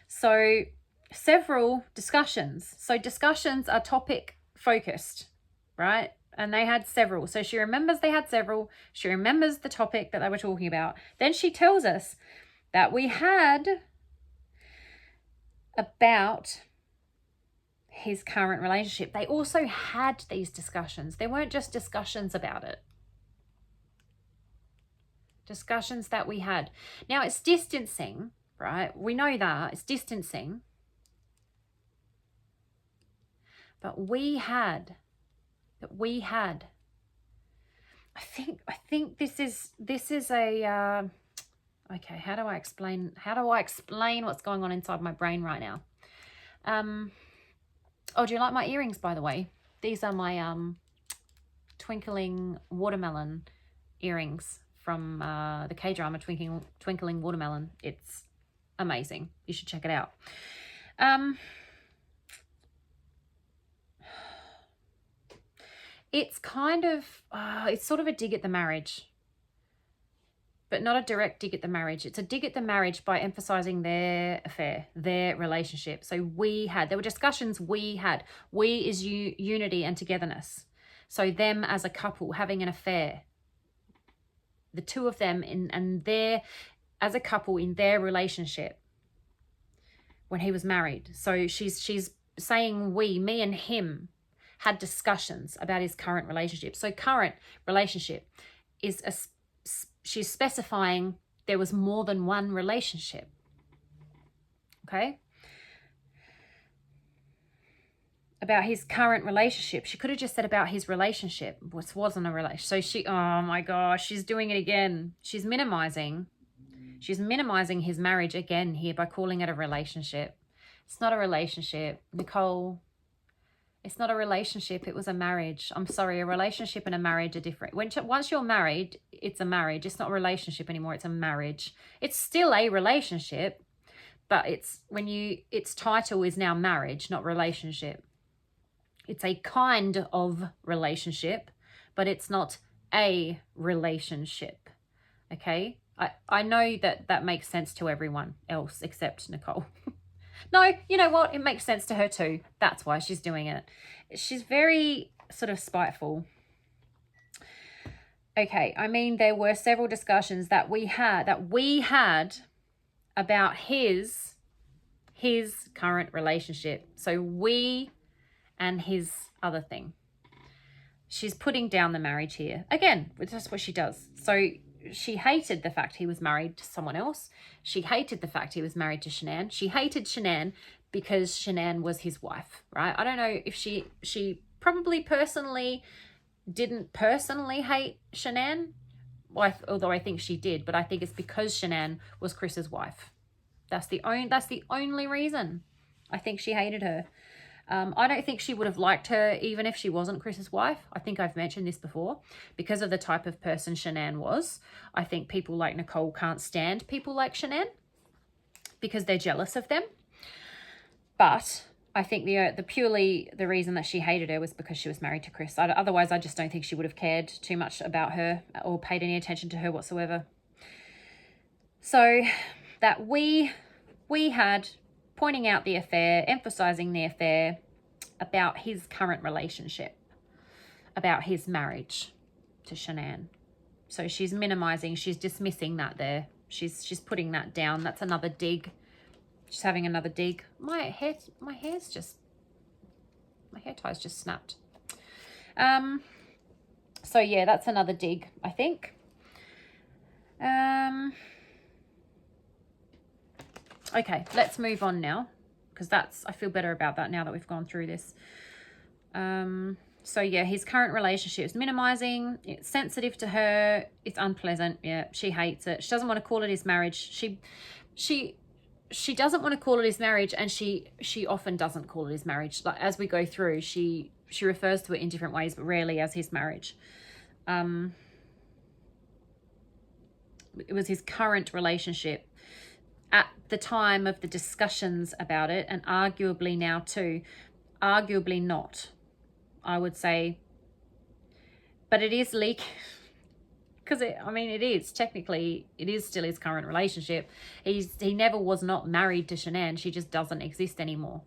So several discussions. So discussions are topic focused, right? And they had several. So she remembers they had several. She remembers the topic that they were talking about. Then she tells us that we had about his current relationship. They also had these discussions. They weren't just discussions about it. Discussions that we had. Now it's distancing, right? We know that it's distancing. But we had, I think this is a, okay, how do I explain what's going on inside my brain right now? Oh, do you like my earrings, by the way? These are my twinkling watermelon earrings from the K-drama Twinkling Watermelon. It's amazing. You should check it out. It's kind of, it's sort of a dig at the marriage, but not a direct dig at the marriage. It's a dig at the marriage by emphasizing their affair, their relationship. So there were discussions we had. We is unity and togetherness. So them as a couple having an affair. The two of them and their, as a couple in their relationship when he was married. So she's saying me and him had discussions about his current relationship. So current relationship is she's specifying there was more than one relationship. Okay? About his current relationship. She could have just said about his relationship. This wasn't a relationship. So oh my gosh, she's doing it again. She's minimizing his marriage again here by calling it a relationship. It's not a relationship, Nicole. It's not a relationship. It was a marriage. I'm sorry. A relationship and a marriage are different. Once you're married, it's a marriage. It's not a relationship anymore. It's a marriage. It's still a relationship, but its title is now marriage, not relationship. It's a kind of relationship, but it's not a relationship. Okay? I know that makes sense to everyone else except Nicole. No, you know what? It makes sense to her too. That's why she's doing it. She's very sort of spiteful. Okay, I mean, there were several discussions that we had about his current relationship. So we and his other thing. She's putting down the marriage here. Again, that's what she does. So she hated the fact he was married to someone else. She hated the fact he was married to Shanann. She hated Shanann because Shanann was his wife, right? I don't know if she probably didn't personally hate Shanann, although I think she did, but I think it's because Shanann was Chris's wife. That's the only reason I think she hated her. I don't think she would have liked her even if she wasn't Chris's wife. I think I've mentioned this before. Because of the type of person Shanann was, I think people like Nicole can't stand people like Shanann because they're jealous of them. But I think the reason that she hated her was because she was married to Chris. Otherwise, I just don't think she would have cared too much about her or paid any attention to her whatsoever. So that we had pointing out the affair, emphasizing the affair, about his current relationship, about his marriage to Shanann. So she's minimizing, she's dismissing that there. She's putting that down. That's another dig. She's having another dig. My hair tie's just snapped. So yeah, that's another dig, I think. Okay, let's move on now, because I feel better about that now that we've gone through this. So yeah, his current relationship is minimizing. It's sensitive to her. It's unpleasant. Yeah, she hates it. She doesn't want to call it his marriage. She doesn't want to call it his marriage, and she often doesn't call it his marriage. Like as we go through, she refers to it in different ways, but rarely as his marriage. It was his current relationship at the time of the discussions about it, and arguably now too. Arguably not, I would say. But it is leak. Because it is technically, it is still his current relationship. He never was not married to Shanann. She just doesn't exist anymore.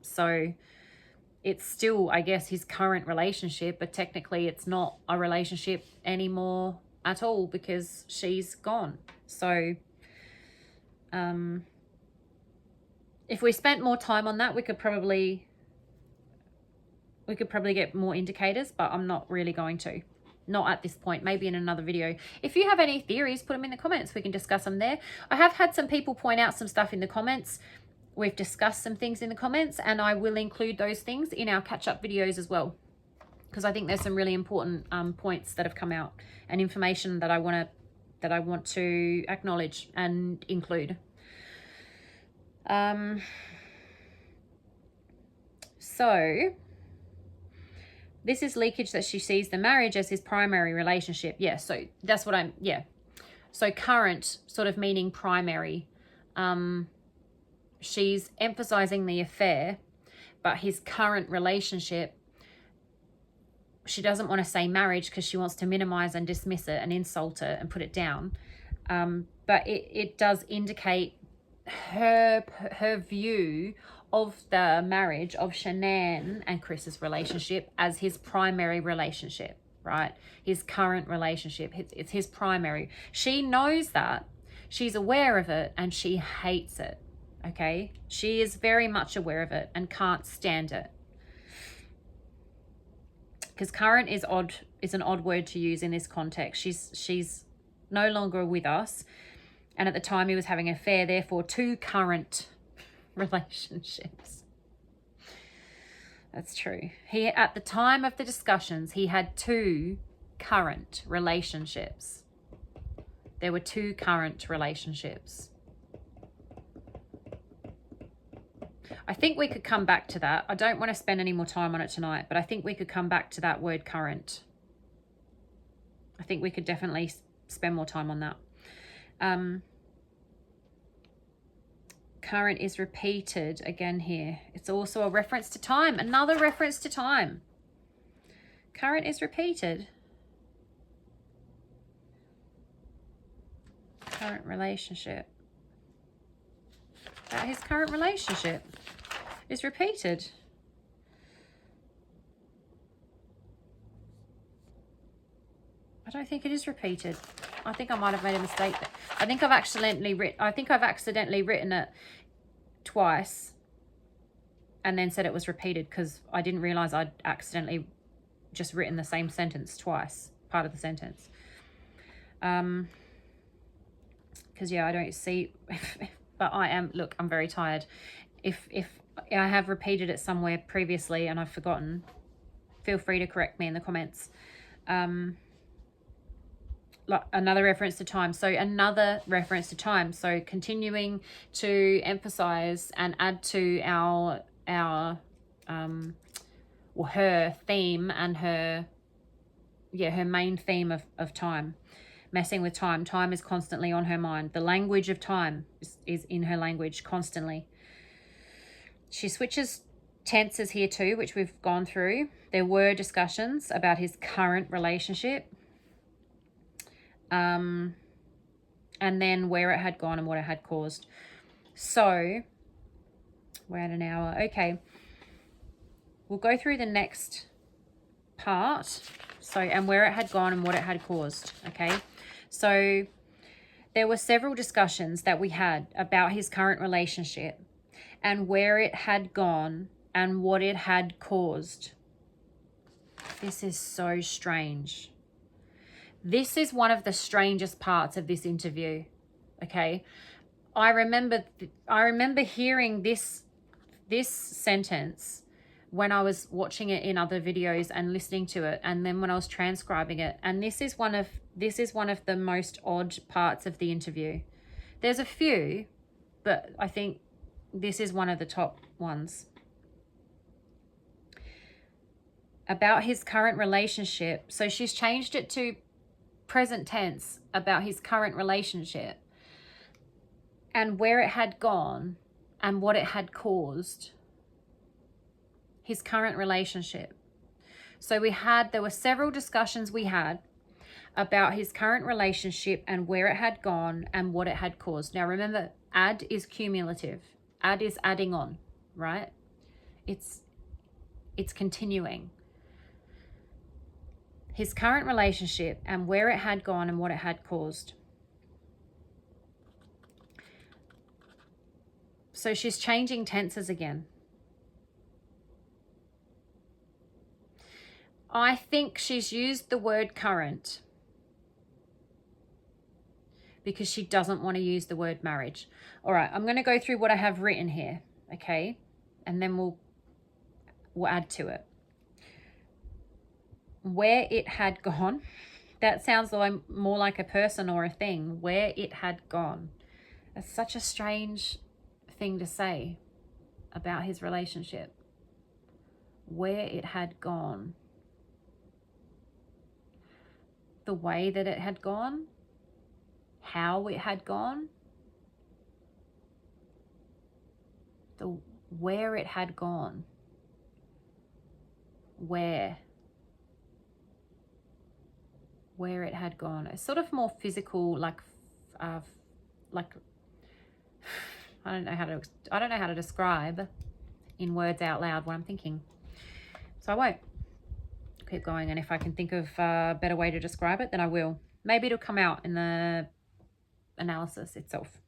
So it's still, I guess, his current relationship, but technically it's not a relationship anymore at all because she's gone. So if we spent more time on that, we could probably get more indicators, but I'm not really going to. Not at this point, maybe in another video. If you have any theories, put them in the comments. We can discuss them there. I have had some people point out some stuff in the comments. We've discussed some things in the comments, and I will include those things in our catch-up videos as well, because I think there's some really important points that have come out and information that I want to acknowledge and include. So this is Leakage, that she sees the marriage as his primary relationship. Yeah, so that's what so current, sort of meaning primary. She's emphasizing the affair, but his current relationship, she doesn't want to say marriage because she wants to minimize and dismiss it and insult it and put it down. But it does indicate her view of the marriage of Shanann and Chris's relationship as his primary relationship, right? His current relationship, it's his primary. She knows that, she's aware of it, and she hates it. Okay, she is very much aware of it and can't stand it, because current is an odd word to use in this context. She's no longer with us, and at the time he was having an affair, therefore 2 current relationships. That's true. At the time of the discussions, he had 2 current relationships. There were 2 current relationships. I think we could come back to that. I don't want to spend any more time on it tonight, but I think we could come back to that word current. I think we could definitely spend more time on that. Current is repeated again here. It's also a reference to time. Another reference to time. Current is repeated. Current relationship. About his current relationship is repeated. I don't think it is repeated. I think I might have made a mistake. I think I've accidentally written it twice and then said it was repeated, because I didn't realize I'd accidentally just written the same sentence twice, part of the sentence. Because yeah, I don't see, but look, I'm very tired. If I have repeated it somewhere previously and I've forgotten, feel free to correct me in the comments. Like another reference to time. So another reference to time. So continuing to emphasize and add to our her theme and her main theme of time. Messing with time. Time is constantly on her mind. The language of time is in her language constantly. She switches tenses here too, which we've gone through. There were discussions about his current relationship. And then where it had gone and what it had caused. So we're at an hour. Okay. We'll go through the next part. So, and where it had gone and what it had caused. Okay. So there were several discussions that we had about his current relationship and where it had gone and what it had caused. This is so strange. This is one of the strangest parts of this interview. Okay. I remember hearing this sentence when I was watching it in other videos and listening to it, and then when I was transcribing it. And this is one of the most odd parts of the interview. There's a few, but I think this is one of the top ones. About his current relationship. So she's changed it to present tense, about his current relationship and where it had gone and what it had caused. His current relationship. So there were several discussions we had about his current relationship and where it had gone and what it had caused. Now remember, add is cumulative. Add is adding on, right? It's continuing. His current relationship and where it had gone and what it had caused. So she's changing tenses again. I think she's used the word current because she doesn't want to use the word marriage. All right, I'm going to go through what I have written here, okay? And then we'll add to it. Where it had gone. That sounds like more like a person or a thing. Where it had gone. That's such a strange thing to say about his relationship. Where it had gone. The way that it had gone. How it had gone. Where it had gone. Where it had gone. It's sort of more physical, like I don't know how to describe in words out loud what I'm thinking. So I won't keep going, and if I can think of a better way to describe it, then I will. Maybe it'll come out in the analysis itself.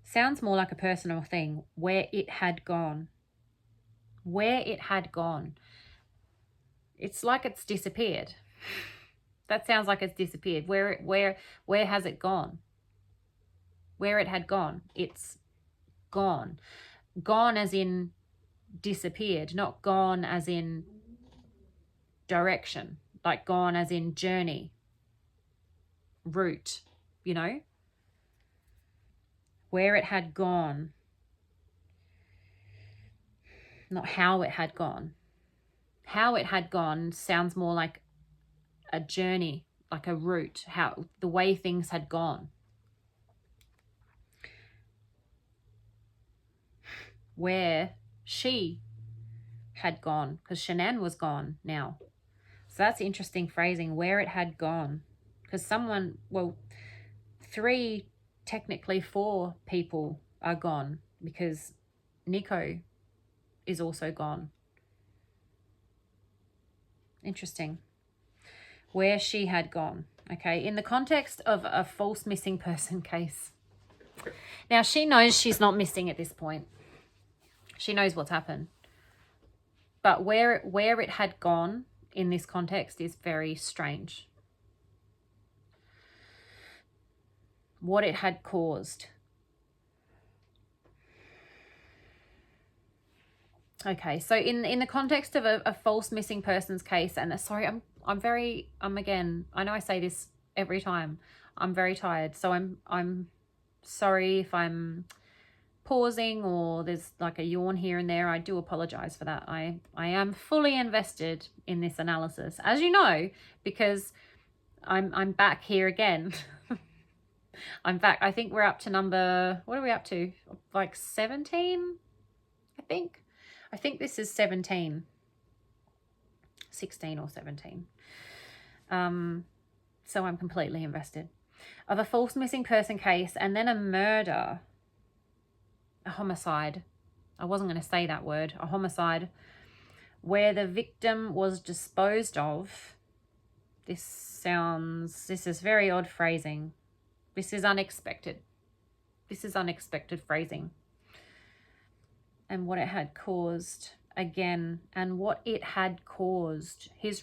Sounds more like a person or thing. Where it had gone. Where it had gone. It's like it's disappeared. That sounds like it's disappeared. Where has it gone? Where it had gone. It's gone. Gone as in disappeared, not gone as in direction. Like gone as in journey, route, you know? Where it had gone. Not how it had gone. How it had gone sounds more like a journey, like a route, how the way things had gone. Where she had gone, because Shanann was gone now. So that's interesting phrasing, where it had gone. Because someone, well, 3, technically 4 people are gone, because Nico is also gone. Interesting. Where she had gone. Okay, in the context of a false missing person case. Now, she knows she's not missing at this point. She knows what's happened. But where it had gone in this context is very strange. What it had caused. Okay, so in the context of a false missing persons case, and sorry, again, I know I say this every time, I'm very tired, so I'm sorry if I'm pausing or there's like a yawn here and there. I do apologize for that. I am fully invested in this analysis, as you know, because I'm back here again. I'm back. I think we're up to number, what are we up to? Like 17, I think. I think this is 17. 16 or 17. So I'm completely invested. Of a false missing person case and then a murder. A homicide. I wasn't going to say that word. A homicide where the victim was disposed of. This is very odd phrasing. This is unexpected. This is unexpected phrasing. And what it had caused, again, and what it had caused, his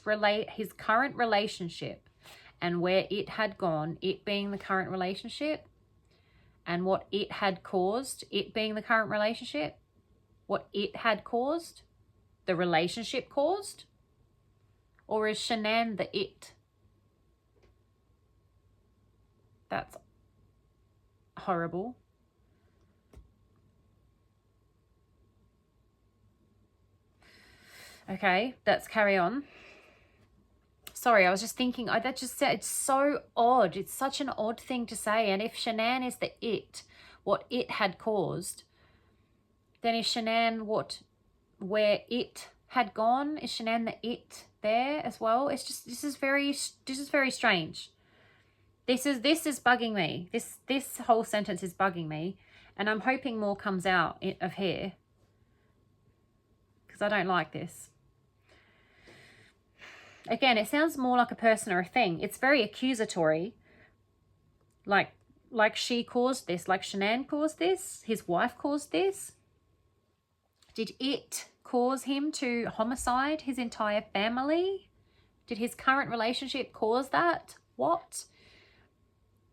current relationship, and where it had gone, it being the current relationship, and what it had caused, it being the current relationship, what it had caused, the relationship caused, or is Shanann the it? That's horrible. Okay, let's carry on. Sorry, I was just thinking, that just said, it's so odd. It's such an odd thing to say. And if Shanann is the it, what it had caused, then is Shanann where it had gone? Is Shanann the it there as well? It's just, this is very strange. This is bugging me. This whole sentence is bugging me. And I'm hoping more comes out of here, because I don't like this. Again, it sounds more like a person or a thing. It's very accusatory. Like she caused this, like Shanann caused this, his wife caused this. Did it cause him to homicide his entire family? Did his current relationship cause that? What?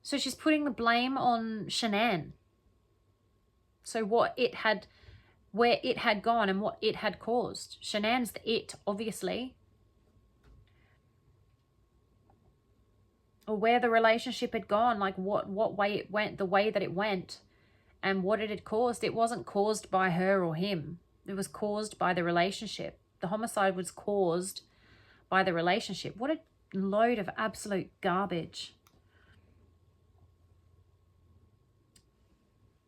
So she's putting the blame on Shanann. So where it had gone and what it had caused. Shanann's the it, obviously. Or where the relationship had gone, like what way it went, the way that it went, and what it had caused. It wasn't caused by her or him. It was caused by the relationship. The homicide was caused by the relationship. What a load of absolute garbage.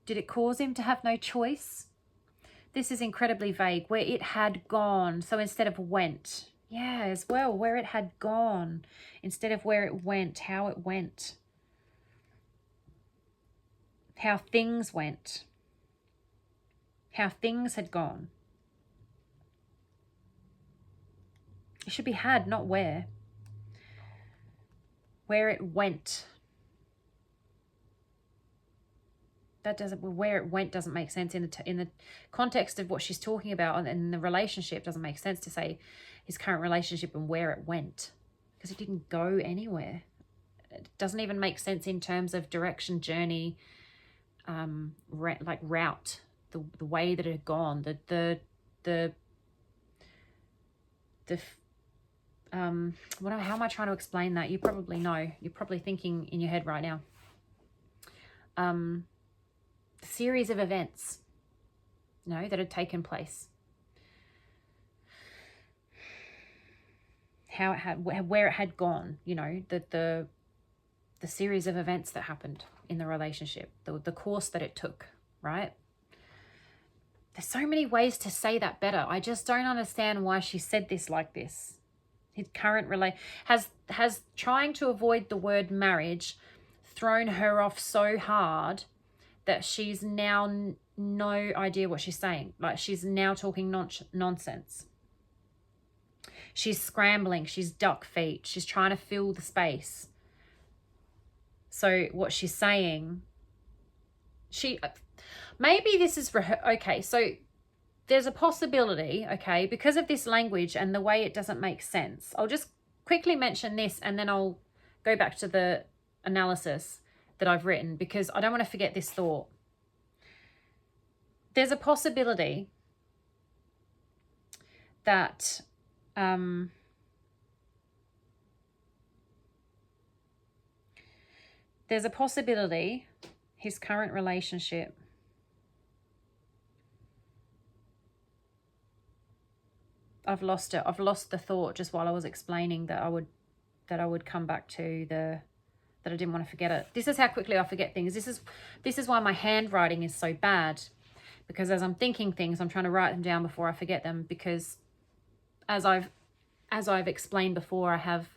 Did it cause him to have no choice? This is incredibly vague. Where it had gone. So instead of went. Yeah, as well. Where it had gone. Instead of where it went. How it went. How things went. How things had gone. It should be had, not where. Where it went. That doesn't, where it went doesn't make sense in the context of what she's talking about, and in the relationship doesn't make sense to say his current relationship and where it went, because it didn't go anywhere. It doesn't even make sense in terms of direction, journey, like route, the way that it had gone, how am I trying to explain that? You probably know. You're probably thinking in your head right now. Series of events, that had taken place. How it had, where it had gone, the series of events that happened in the relationship, the course that it took, right? There's so many ways to say that better. I just don't understand why she said this like this. His current has trying to avoid the word marriage thrown her off so hard that she's now no idea what she's saying. Like, she's now talking nonsense. She's scrambling. She's duck feet. She's trying to fill the space. So what she's saying, maybe this is for her. Okay, so there's a possibility, okay, because of this language and the way it doesn't make sense. I'll just quickly mention this and then I'll go back to the analysis that I've written, because I don't want to forget this thought. There's a possibility that his current relationship I've lost it. I've lost the thought just while I was explaining that I would come back to that I didn't want to forget it. This is how quickly I forget things. This is why my handwriting is so bad, because as I'm thinking things, I'm trying to write them down before I forget them, because as I've explained before, I have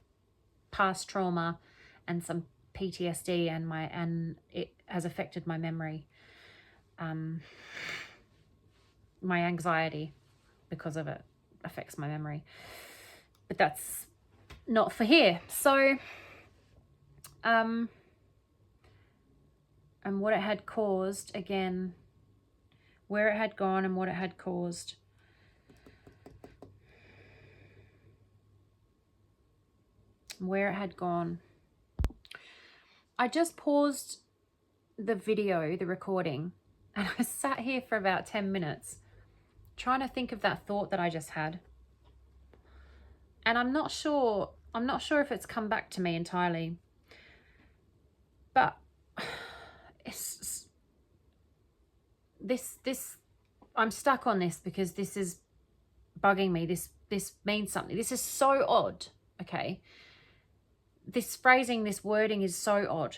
past trauma and some PTSD, and it has affected my memory, my anxiety because of it affects my memory, but that's not for here. So and what it had caused, again, where it had gone and what it had caused. Where it had gone. I just paused the video, the recording, and I sat here for about 10 minutes trying to think of that thought that I just had. And I'm not sure if it's come back to me entirely. But this I'm stuck on this because this is bugging me. This means something. This is so odd, okay? This phrasing, this wording is so odd.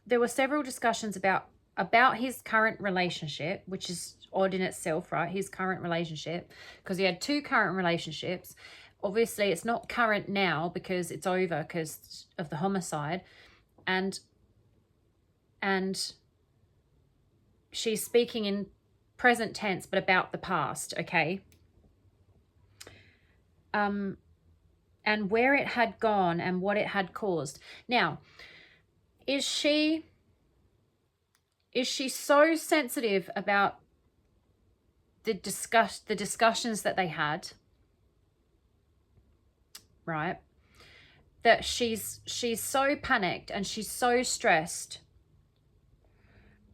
There were several discussions about his current relationship, which is odd in itself, right? His current relationship, because he had 2 current relationships. Obviously, it's not current now because it's over because of the homicide. And she's speaking in present tense, but about the past, okay? And where it had gone and what it had caused. Now, is she so sensitive about the discussions that they had, right, that she's so panicked and she's so stressed,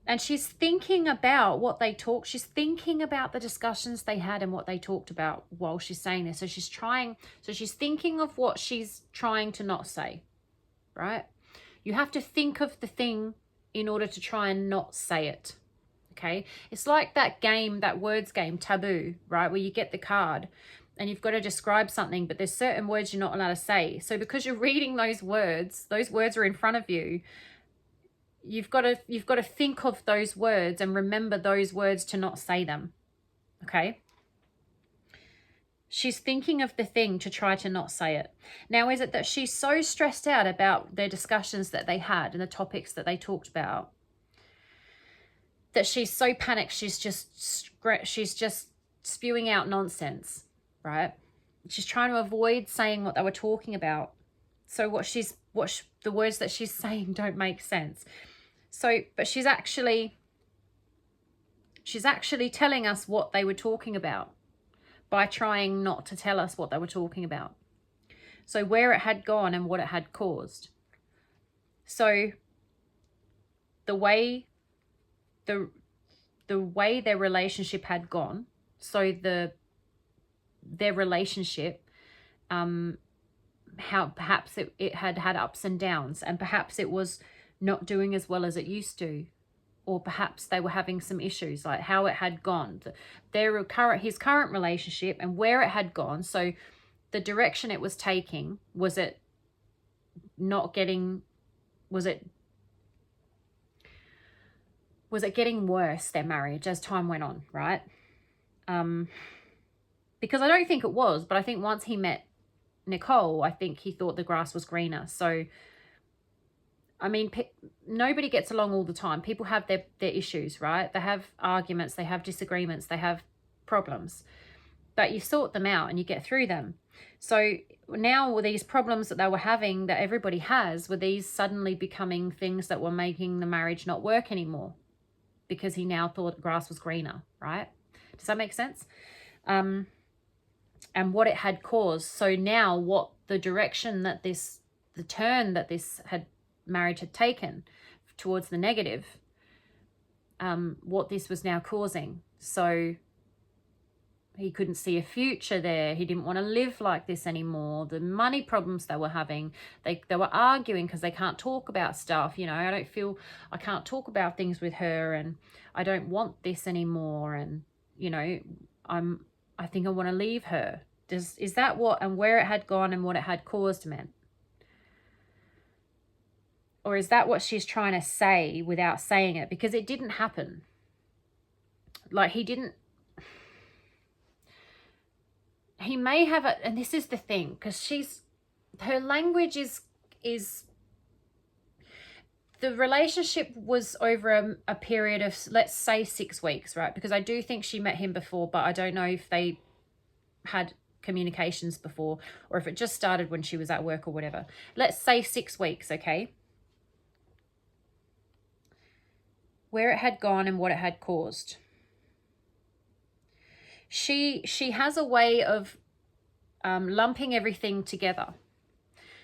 and she's thinking about what they talked. She's thinking about the discussions they had and what they talked about while she's saying this. So she's thinking of what she's trying to not say, right? You have to think of the thing in order to try and not say it, okay? It's like that game, that words game, Taboo, right? Where you get the card and you've got to describe something, but there's certain words you're not allowed to say. So because you're reading those words are in front of you, you've got to think of those words and remember those words to not say them, okay? She's thinking of the thing to try to not say it. Now, is it that she's so stressed out about their discussions that they had and the topics that they talked about, that she's so panicked she's just spewing out nonsense, right? She's trying to avoid saying what they were talking about. So the words that she's saying don't make sense. So, but she's actually telling us what they were talking about by trying not to tell us what they were talking about. So where it had gone and what it had caused. So the way their relationship had gone, so their relationship, how perhaps it had had ups and downs, and perhaps it was not doing as well as it used to, or perhaps they were having some issues, like how it had gone, his current relationship and where it had gone. So the direction it was taking, was it getting worse, their marriage, as time went on, right? Because I don't think it was, but I think once he met Nicole, I think he thought the grass was greener. So I mean, nobody gets along all the time. People have their issues, right? They have arguments, they have disagreements, they have problems. But you sort them out and you get through them. So now these problems that they were having, that everybody has, were these suddenly becoming things that were making the marriage not work anymore, because he now thought grass was greener, right? Does that make sense? And what it had caused. So now what the direction that the turn that this marriage had taken towards the negative, what this was now causing. So he couldn't see a future there. He didn't want to live like this anymore. The money problems they were having, they were arguing because they can't talk about stuff. You know, I can't talk about things with her, and I don't want this anymore. And, you know, I think I want to leave her. Is that what, and where it had gone and what it had caused meant? Or is that what she's trying to say without saying it? Because it didn't happen. Like he may have it, and this is the thing, because her language is the relationship was over a period of, let's say, 6 weeks, right? Because I do think she met him before, but I don't know if they had communications before, or if it just started when she was at work or whatever. Let's say 6 weeks, okay? Where it had gone and what it had caused. She has a way of lumping everything together.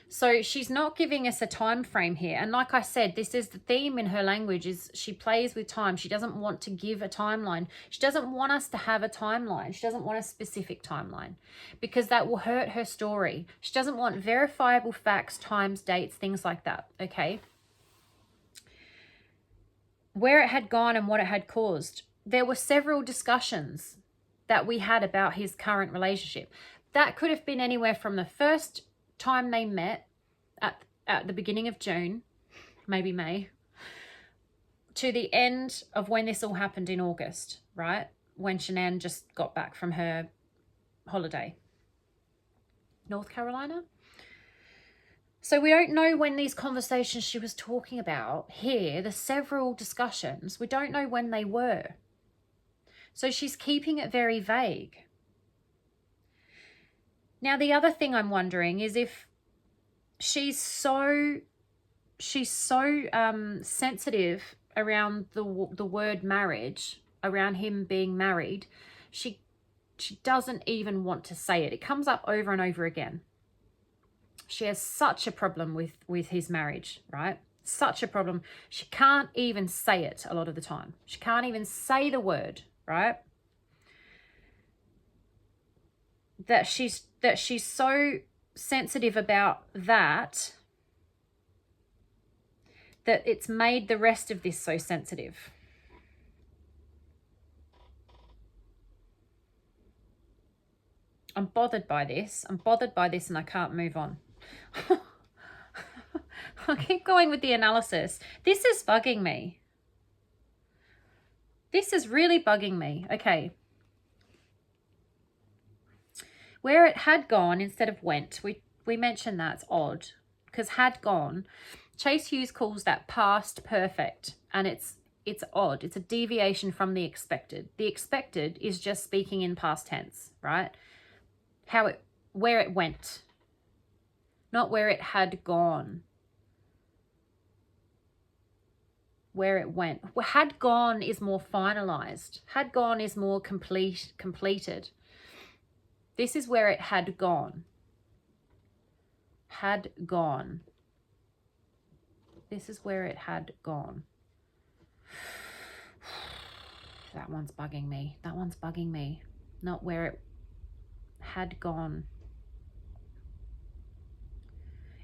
So she's not giving us a time frame here. And like I said, this is the theme in her language, is she plays with time. She doesn't want to give a timeline. She doesn't want us to have a timeline. She doesn't want a specific timeline, because that will hurt her story. She doesn't want verifiable facts, times, dates, things like that, okay? Where it had gone and what it had caused. There were several discussions that we had about his current relationship. That could have been anywhere from the first time they met at the beginning of June, maybe May, to the end of when this all happened in August, right? When Shanann just got back from her holiday. North Carolina? So we don't know when these conversations she was talking about here, the several discussions, we don't know when they were. So she's keeping it very vague. Now, the other thing I'm wondering is if she's so sensitive around the word marriage, around him being married, she doesn't even want to say it. It comes up over and over again. She has such a problem with his marriage, right? Such a problem. She can't even say it a lot of the time. She can't even say the word, right? That she's so sensitive about that it's made the rest of this so sensitive. I'm bothered by this. I'm bothered by this and I can't move on. I'll keep going with the analysis. This is bugging me. This is really bugging me. Okay. Where it had gone instead of went, we mentioned that's odd because had gone, Chase Hughes calls that past perfect, and it's odd. It's a deviation from the expected. The expected is just speaking in past tense, right? Where it went, not where it had gone. Where it went. Had gone is more finalized. Had gone is more completed. This is where it had gone. Had gone. This is where it had gone. That one's bugging me. That one's bugging me. Not where it had gone.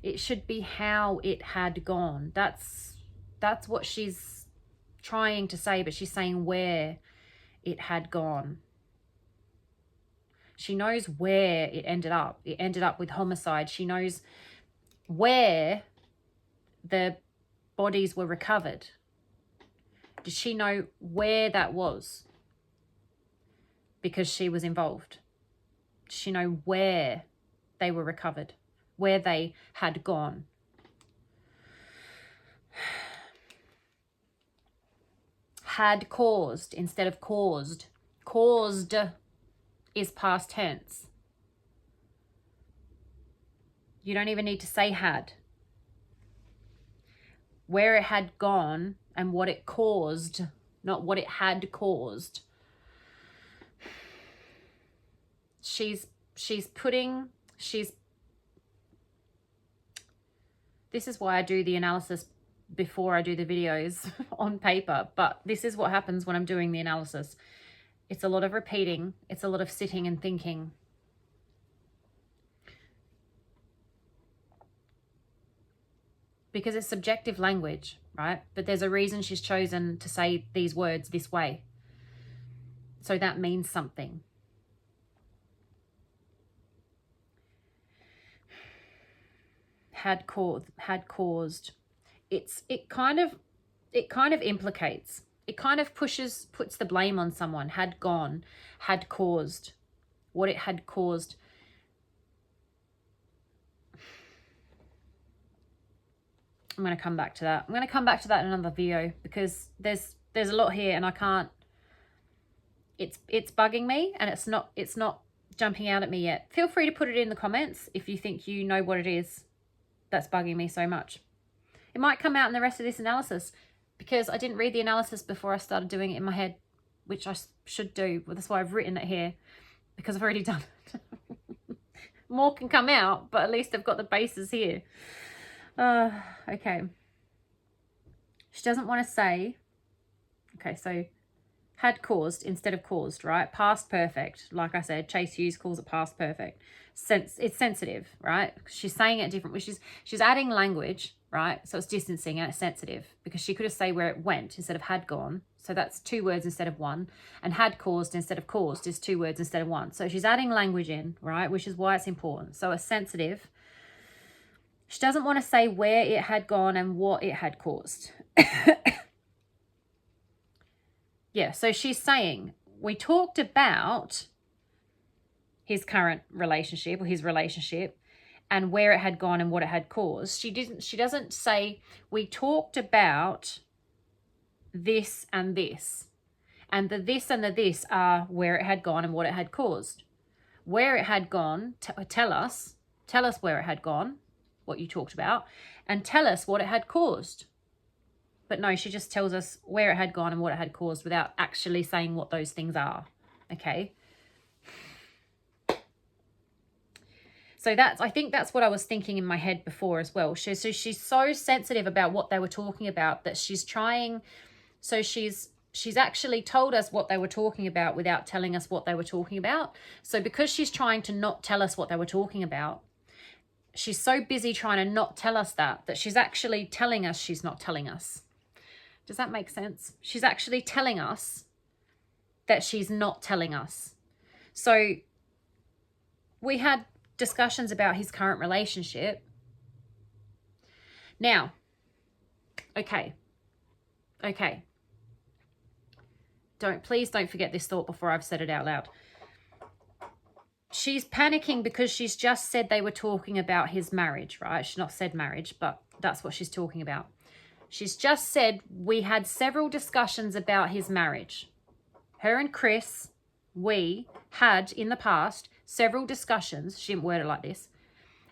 It should be how it had gone. That's what she's trying to say, but she's saying where it had gone. She knows where it ended up. It ended up with homicide. She knows where the bodies were recovered. Did she know where that was? Because she was involved. Did she know where they were recovered? Where they had gone? Had caused instead of caused. Caused is past tense. You don't even need to say had. Where it had gone and what it caused, not what it had caused. This is why I do the analysis before I do the videos on paper, but this is what happens when I'm doing the analysis. It's a lot of repeating. It's a lot of sitting and thinking. Because it's subjective language, right? But there's a reason she's chosen to say these words this way. So that means something. Had caused. It kind of implicates. It kind of puts the blame on someone. Had gone, had caused. What it had caused. I'm going to come back to that. I'm going to come back to that in another video because there's a lot here and I can't. It's bugging me and it's not jumping out at me yet. Feel free to put it in the comments if you think you know what it is that's bugging me so much. It might come out in the rest of this analysis because I didn't read the analysis before I started doing it in my head, which I should do. Well, that's why I've written it here because I've already done it. More can come out, but at least I've got the bases here. Okay. She doesn't want to say. Okay, so had caused instead of caused, right? Past perfect. Like I said, Chase Hughes calls it past perfect. It's sensitive, right? She's saying it different. She's adding language, right? So it's distancing and it's sensitive because she could have said where it went instead of had gone. So that's 2 words instead of 1. And had caused instead of caused is 2 words instead of 1. So she's adding language in, right? Which is why it's important. So it's sensitive. She doesn't want to say where it had gone and what it had caused. Yeah, so she's saying, we talked about his current relationship or his relationship and where it had gone and what it had caused. She doesn't say, we talked about this and this. And the this and the this are where it had gone and what it had caused. Where it had gone, tell us where it had gone, what you talked about, and tell us what it had caused. But no, she just tells us where it had gone and what it had caused without actually saying what those things are. Okay. So I think that's what I was thinking in my head before as well. So she's so sensitive about what they were talking about that she's trying. So she's actually told us what they were talking about without telling us what they were talking about. So because she's trying to not tell us what they were talking about, she's so busy trying to not tell us that she's actually telling us she's not telling us. Does that make sense? She's actually telling us that she's not telling us. So we had discussions about his current relationship. Now, okay. Please don't forget this thought before I've said it out loud. She's panicking because she's just said they were talking about his marriage, right? She's not said marriage, but that's what she's talking about. She's just said we had several discussions about his marriage. Her and Chris, we had in the past several discussions, she didn't word it like this,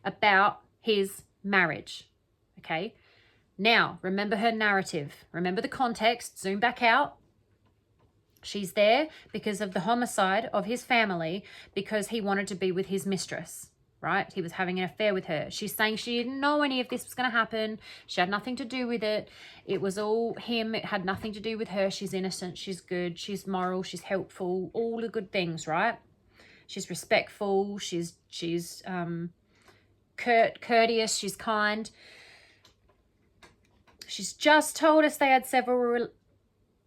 about his marriage, okay? Now, remember her narrative. Remember the context. Zoom back out. She's there because of the homicide of his family, because he wanted to be with his mistress, right? He was having an affair with her. She's saying she didn't know any of this was going to happen. She had nothing to do with it. It was all him. It had nothing to do with her. She's innocent. She's good. She's moral. She's helpful. All the good things, right? She's respectful. She's courteous. She's kind. She's just told us they had several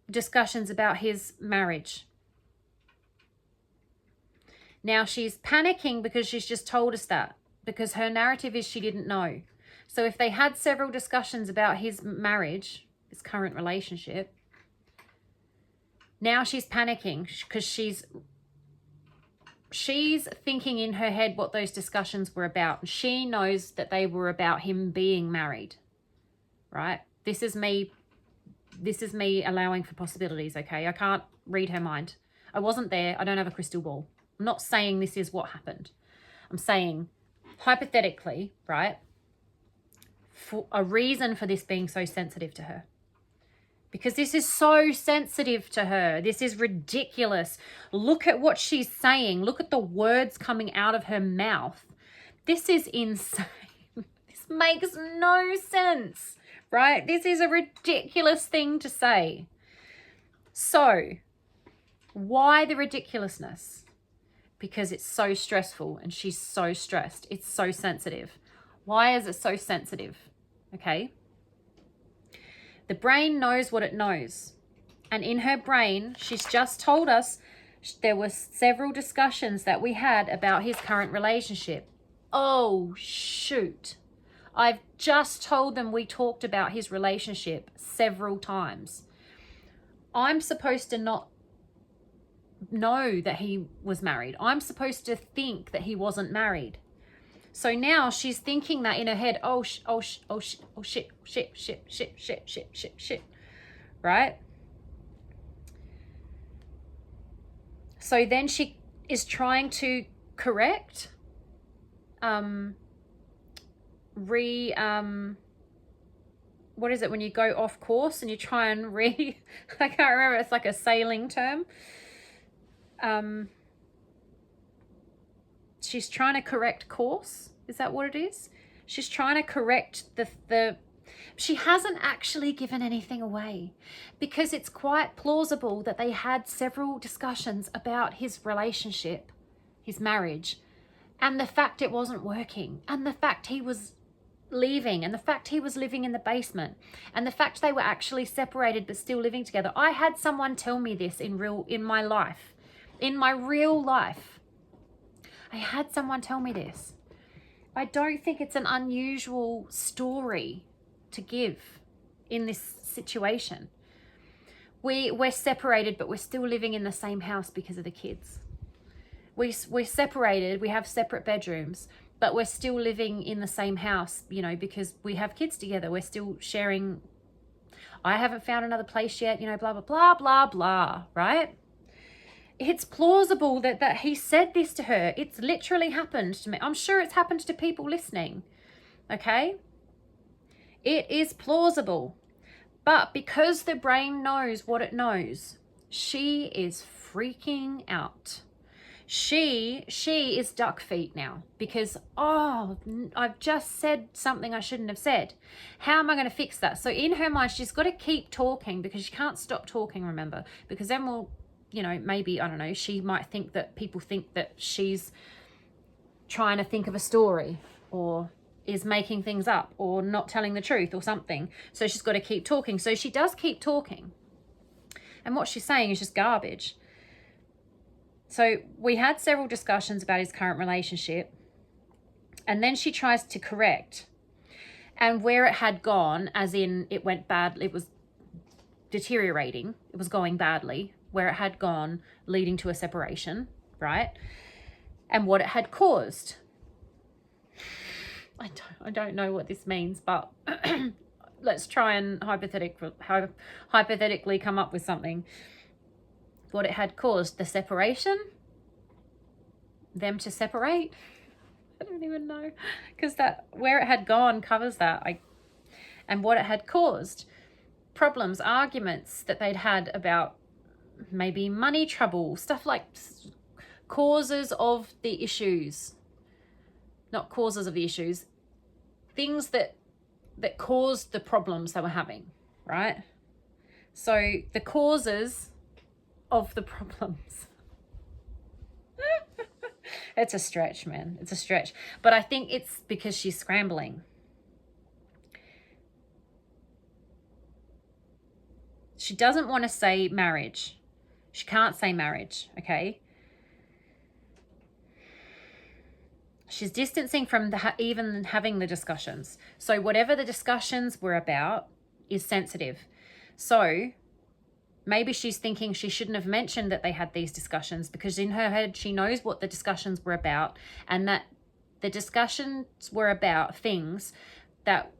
discussions about his marriage. Now she's panicking because she's just told us that, because her narrative is she didn't know. So if they had several discussions about his marriage, his current relationship, now she's panicking because she's thinking in her head what those discussions were about. She knows that they were about him being married, right? This is me allowing for possibilities, okay? I can't read her mind. I wasn't there. I don't have a crystal ball. I'm not saying this is what happened. I'm saying, hypothetically, right, for a reason for this being so sensitive to her. Because this is so sensitive to her. This is ridiculous. Look at what she's saying. Look at the words coming out of her mouth. This is insane. This makes no sense. Right? This is a ridiculous thing to say. So, why the ridiculousness? Because it's so stressful and she's so stressed. It's so sensitive. Why is it so sensitive? Okay? The brain knows what it knows. And in her brain, she's just told us there were several discussions that we had about his current relationship. Oh, shoot. I've just told them we talked about his relationship several times. I'm supposed to not know that he was married. I'm supposed to think that he wasn't married. So now she's thinking that in her head, shit, right? So then she is trying to correct, what is it when you go off course and you try and I can't remember, it's like a sailing term. She's trying to correct course. Is that what it is? She's trying to correct she hasn't actually given anything away, because it's quite plausible that they had several discussions about his relationship, his marriage, and the fact it wasn't working, and the fact he was leaving, and the fact he was living in the basement, and the fact they were actually separated but still living together. I had someone tell me this in my life. In my real life, I had someone tell me this. I don't think it's an unusual story to give in this situation. We're separated, but we're still living in the same house because of the kids. We're separated, we have separate bedrooms, but we're still living in the same house, because we have kids together. We're still sharing. I haven't found another place yet, blah, blah, blah, blah, blah, right? It's plausible that he said this to her. It's literally happened to me. I'm sure it's happened to people listening, okay? It is plausible. But because the brain knows what it knows, she is freaking out. She is duck feet now because, oh, I've just said something I shouldn't have said. How am I going to fix that? So in her mind, she's got to keep talking because she can't stop talking, remember, because then we'll, you know, maybe, I don't know, she might think that people think that she's trying to think of a story or is making things up or not telling the truth or something. So she's got to keep talking. So she does keep talking. And what she's saying is just garbage. So we had several discussions about his current relationship, and then she tries to correct. And where it had gone, as in it went bad, it was deteriorating, it was going badly, where it had gone leading to a separation, right? And what it had caused. I don't know what this means, but let's try and hypothetically come up with something. What it had caused, the separation, them to separate. I don't even know, because that where it had gone covers that. And what it had caused, problems, arguments that they'd had about maybe money trouble, stuff like causes of the issues, not causes of the issues, things that caused the problems they were having, right? So the causes of the problems. It's a stretch, man. It's a stretch. But I think it's because she's scrambling. She doesn't want to say marriage. She can't say marriage, okay? She's distancing from even having the discussions. So whatever the discussions were about is sensitive. So maybe she's thinking she shouldn't have mentioned that they had these discussions, because in her head she knows what the discussions were about, and that the discussions were about things that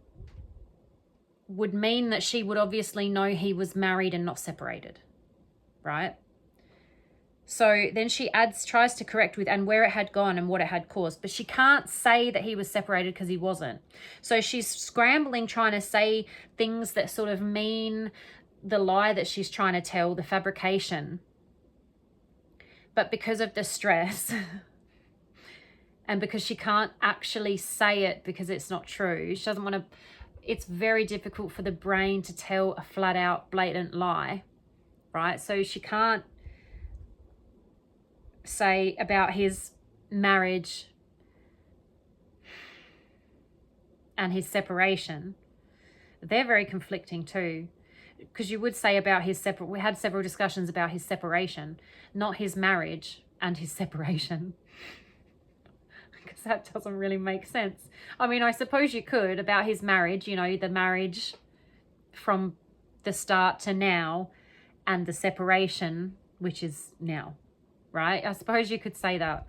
would mean that she would obviously know he was married and not separated, right? So then she tries to correct with, and where it had gone and what it had caused, but she can't say that he was separated because he wasn't. So she's scrambling, trying to say things that sort of mean the lie that she's trying to tell, the fabrication. But because of the stress and because she can't actually say it because it's not true, she doesn't want to, it's very difficult for the brain to tell a flat out blatant lie, right? So she can't say about his marriage and his separation. They're very conflicting too. Because you would say about his we had several discussions about his separation, not his marriage and his separation. Because that doesn't really make sense. I mean, I suppose you could about his marriage, you know, the marriage from the start to now, and the separation, which is now, right? I suppose you could say that.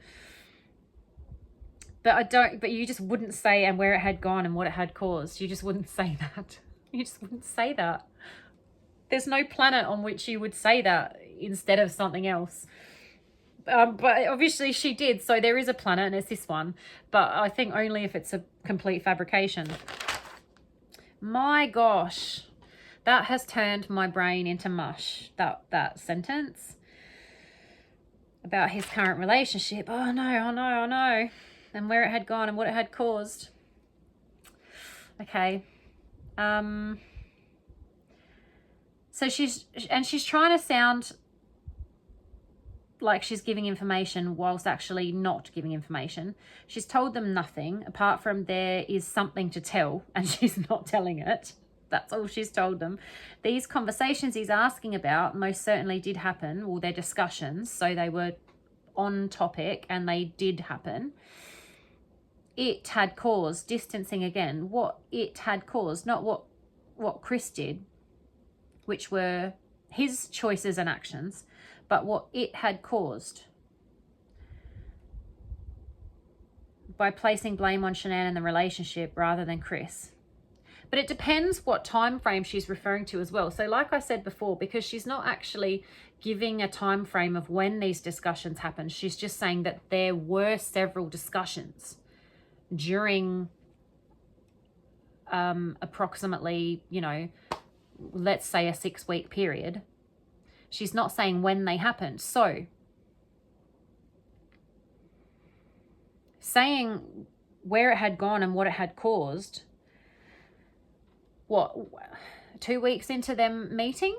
But you just wouldn't say and where it had gone and what it had caused. You just wouldn't say that. You just wouldn't say that. There's no planet on which you would say that instead of something else. But obviously she did. So there is a planet, and it's this one. But I think only if it's a complete fabrication. My gosh. That has turned my brain into mush. That sentence. About his current relationship. Oh no. And where it had gone and what it had caused. Okay. So she's trying to sound like she's giving information whilst actually not giving information. She's told them nothing apart from there is something to tell, and she's not telling it. That's all she's told them. These conversations he's asking about most certainly did happen, or they're discussions, so they were on topic and they did happen. It had caused, distancing again, what it had caused, not what Chris did, which were his choices and actions, but what it had caused by placing blame on Shanann and the relationship rather than Chris. But it depends what time frame she's referring to as well. So like I said before, because she's not actually giving a time frame of when these discussions happened, she's just saying that there were several discussions during approximately, you know, let's say a 6-week period. She's not saying when they happened. So saying where it had gone and what it had caused, what, 2 weeks into them meeting?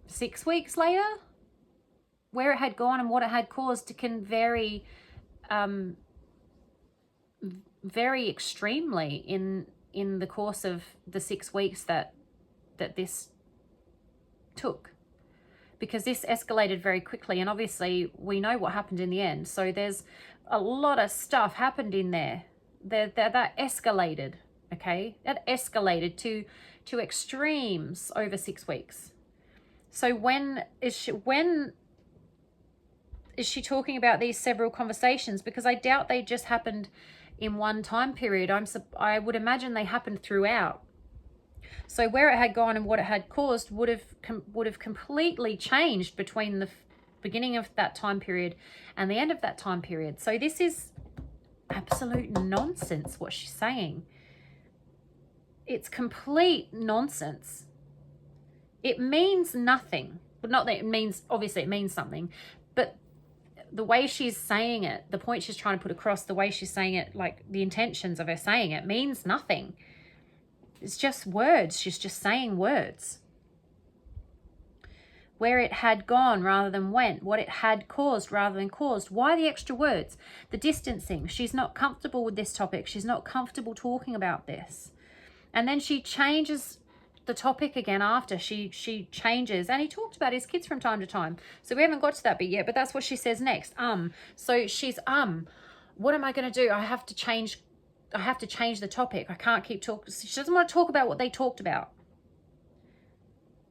6 weeks later? Where it had gone and what it had caused can vary very extremely in the course of the 6 weeks that this took, because this escalated very quickly, and obviously we know what happened in the end. So there's a lot of stuff happened in there that escalated. Okay, that escalated to extremes over 6 weeks. So when is she talking about these several conversations? Because I doubt they just happened in one time period. I would imagine they happened throughout. So where it had gone and what it had caused would have completely changed between the beginning of that time period and the end of that time period. So this is absolute nonsense what she's saying. It's complete nonsense. It means nothing. But not that it means, obviously it means something, but the way she's saying it, the point she's trying to put across, the way she's saying it, like the intentions of her saying it, means nothing. It's just words. She's just saying words. Where it had gone rather than went. What it had caused rather than caused. Why the extra words? The distancing. She's not comfortable with this topic. She's not comfortable talking about this. And then she changes the topic again after. She changes. And he talked about his kids from time to time. So we haven't got to that bit yet, but that's what she says next. So she's, what am I going to do? I have to change the topic. I can't keep talking. She doesn't want to talk about what they talked about.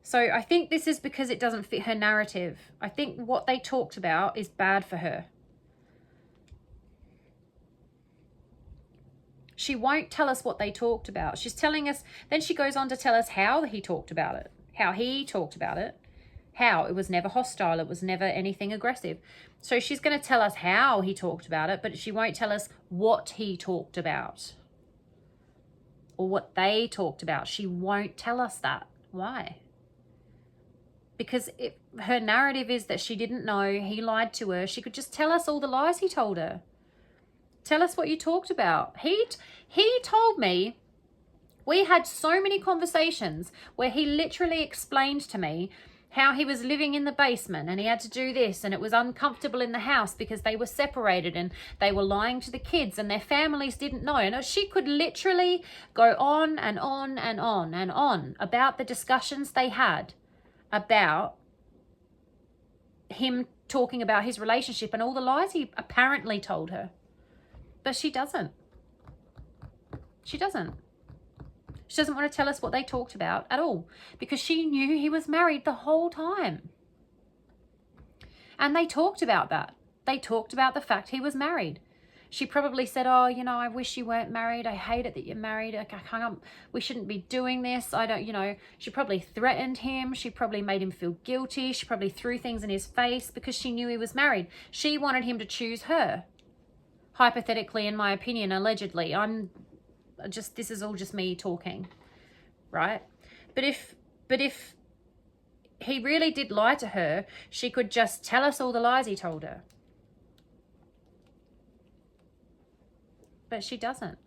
So I think this is because it doesn't fit her narrative. I think what they talked about is bad for her. She won't tell us what they talked about. She's telling us, then she goes on to tell us how he talked about it. How he talked about it. How it was never hostile. It was never anything aggressive. So she's going to tell us how he talked about it, but she won't tell us what he talked about. Or what they talked about. She won't tell us that. Why? Because her narrative is that she didn't know, he lied to her. She could just tell us all the lies he told her. Tell us what you talked about. He told me, we had so many conversations where he literally explained to me how he was living in the basement and he had to do this and it was uncomfortable in the house because they were separated and they were lying to the kids and their families didn't know. And she could literally go on and on and on and on about the discussions they had about him talking about his relationship and all the lies he apparently told her. But she doesn't. She doesn't. She doesn't want to tell us what they talked about at all because she knew he was married the whole time. And they talked about that. They talked about the fact he was married. She probably said, oh, you know, I wish you weren't married. I hate it that you're married. I can't, we shouldn't be doing this. I don't, you know, she probably threatened him. She probably made him feel guilty. She probably threw things in his face because she knew he was married. She wanted him to choose her. Hypothetically, in my opinion, allegedly. This is all just me talking, right? But if he really did lie to her, she could just tell us all the lies he told her. But she doesn't.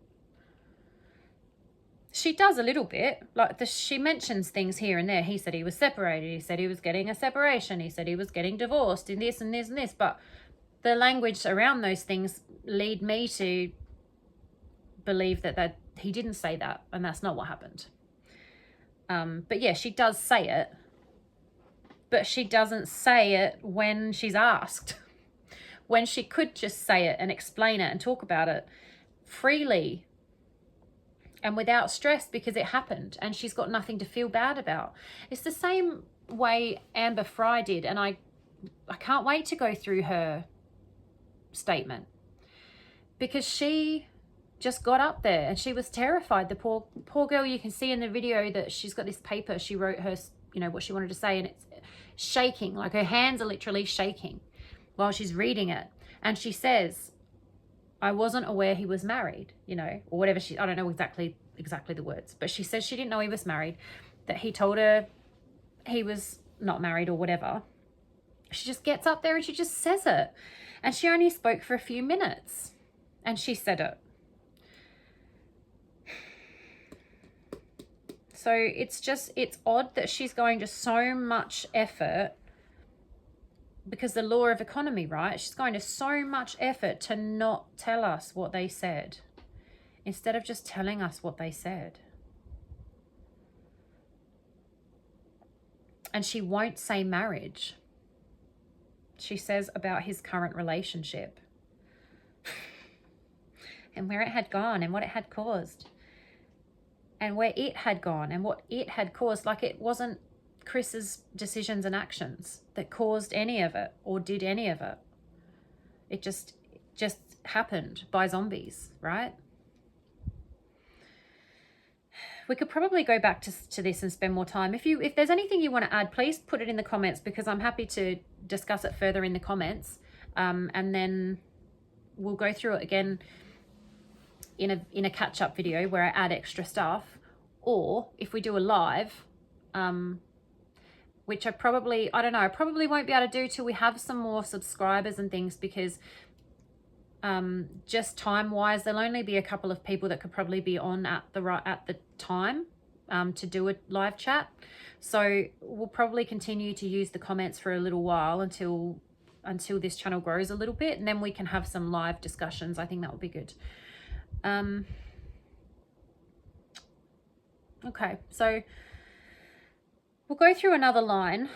She does a little bit. Like she mentions things here and there. He said he was separated. He said he was getting a separation. He said he was getting divorced and this and this and this. But the language around those things lead me to believe that he didn't say that, and that's not what happened. But yeah, she does say it, but she doesn't say it when she's asked. When she could just say it and explain it and talk about it freely and without stress because it happened and she's got nothing to feel bad about. It's the same way Amber Fry did, and I can't wait to go through her statement because she just got up there and she was terrified. The poor girl, you can see in the video that she's got this paper. She wrote her, you know, what she wanted to say, and it's shaking, like her hands are literally shaking while she's reading it. And she says, I wasn't aware he was married, you know, or whatever I don't know exactly the words, but she says she didn't know he was married, that he told her he was not married or whatever. She just gets up there and she just says it. And she only spoke for a few minutes. And she said it. So it's odd that she's going to so much effort, because the law of economy, right? She's going to so much effort to not tell us what they said, instead of just telling us what they said. And she won't say marriage. She says about his current relationship and where it had gone and what it had caused and where it had gone and what it had caused. Like, it wasn't Chris's decisions and actions that caused any of it or did any of it. It just happened by zombies, right? We could probably go back to this and spend more time. If there's anything you want to add, please put it in the comments, because I'm happy to discuss it further in the comments. And then we'll go through it again in a catch-up video where I add extra stuff. Or if we do a live, which I probably won't be able to do till we have some more subscribers and things, because just time-wise, there'll only be a couple of people that could probably be on at the time to do a live chat. So we'll probably continue to use the comments for a little while until this channel grows a little bit, and then we can have some live discussions. I think that would be good. Okay, so we'll go through another line.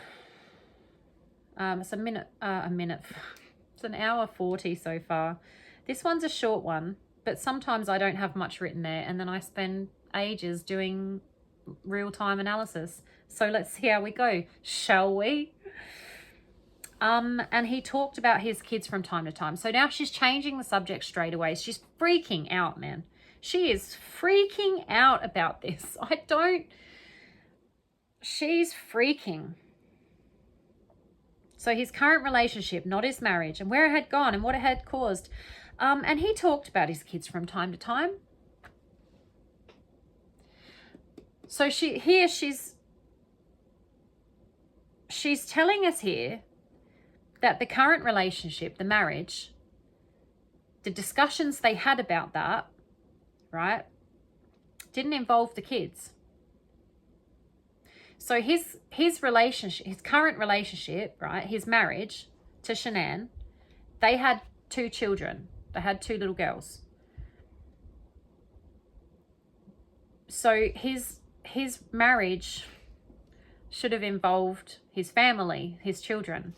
It's a minute. It's an hour 40 so far. This one's a short one, but sometimes I don't have much written there, and then I spend ages doing real-time analysis. So let's see how we go, shall we? And he talked about his kids from time to time. So now she's changing the subject straight away. She's freaking out, man. She is freaking out about this. She's freaking. So his current relationship, not his marriage, and where it had gone and what it had caused. And he talked about his kids from time to time. So she's telling us here that the current relationship, the marriage, the discussions they had about that, right, didn't involve the kids. So his relationship, his current relationship, right, his marriage to Shanann, they had 2 children. They had 2 little girls. So his marriage should have involved his family, his children.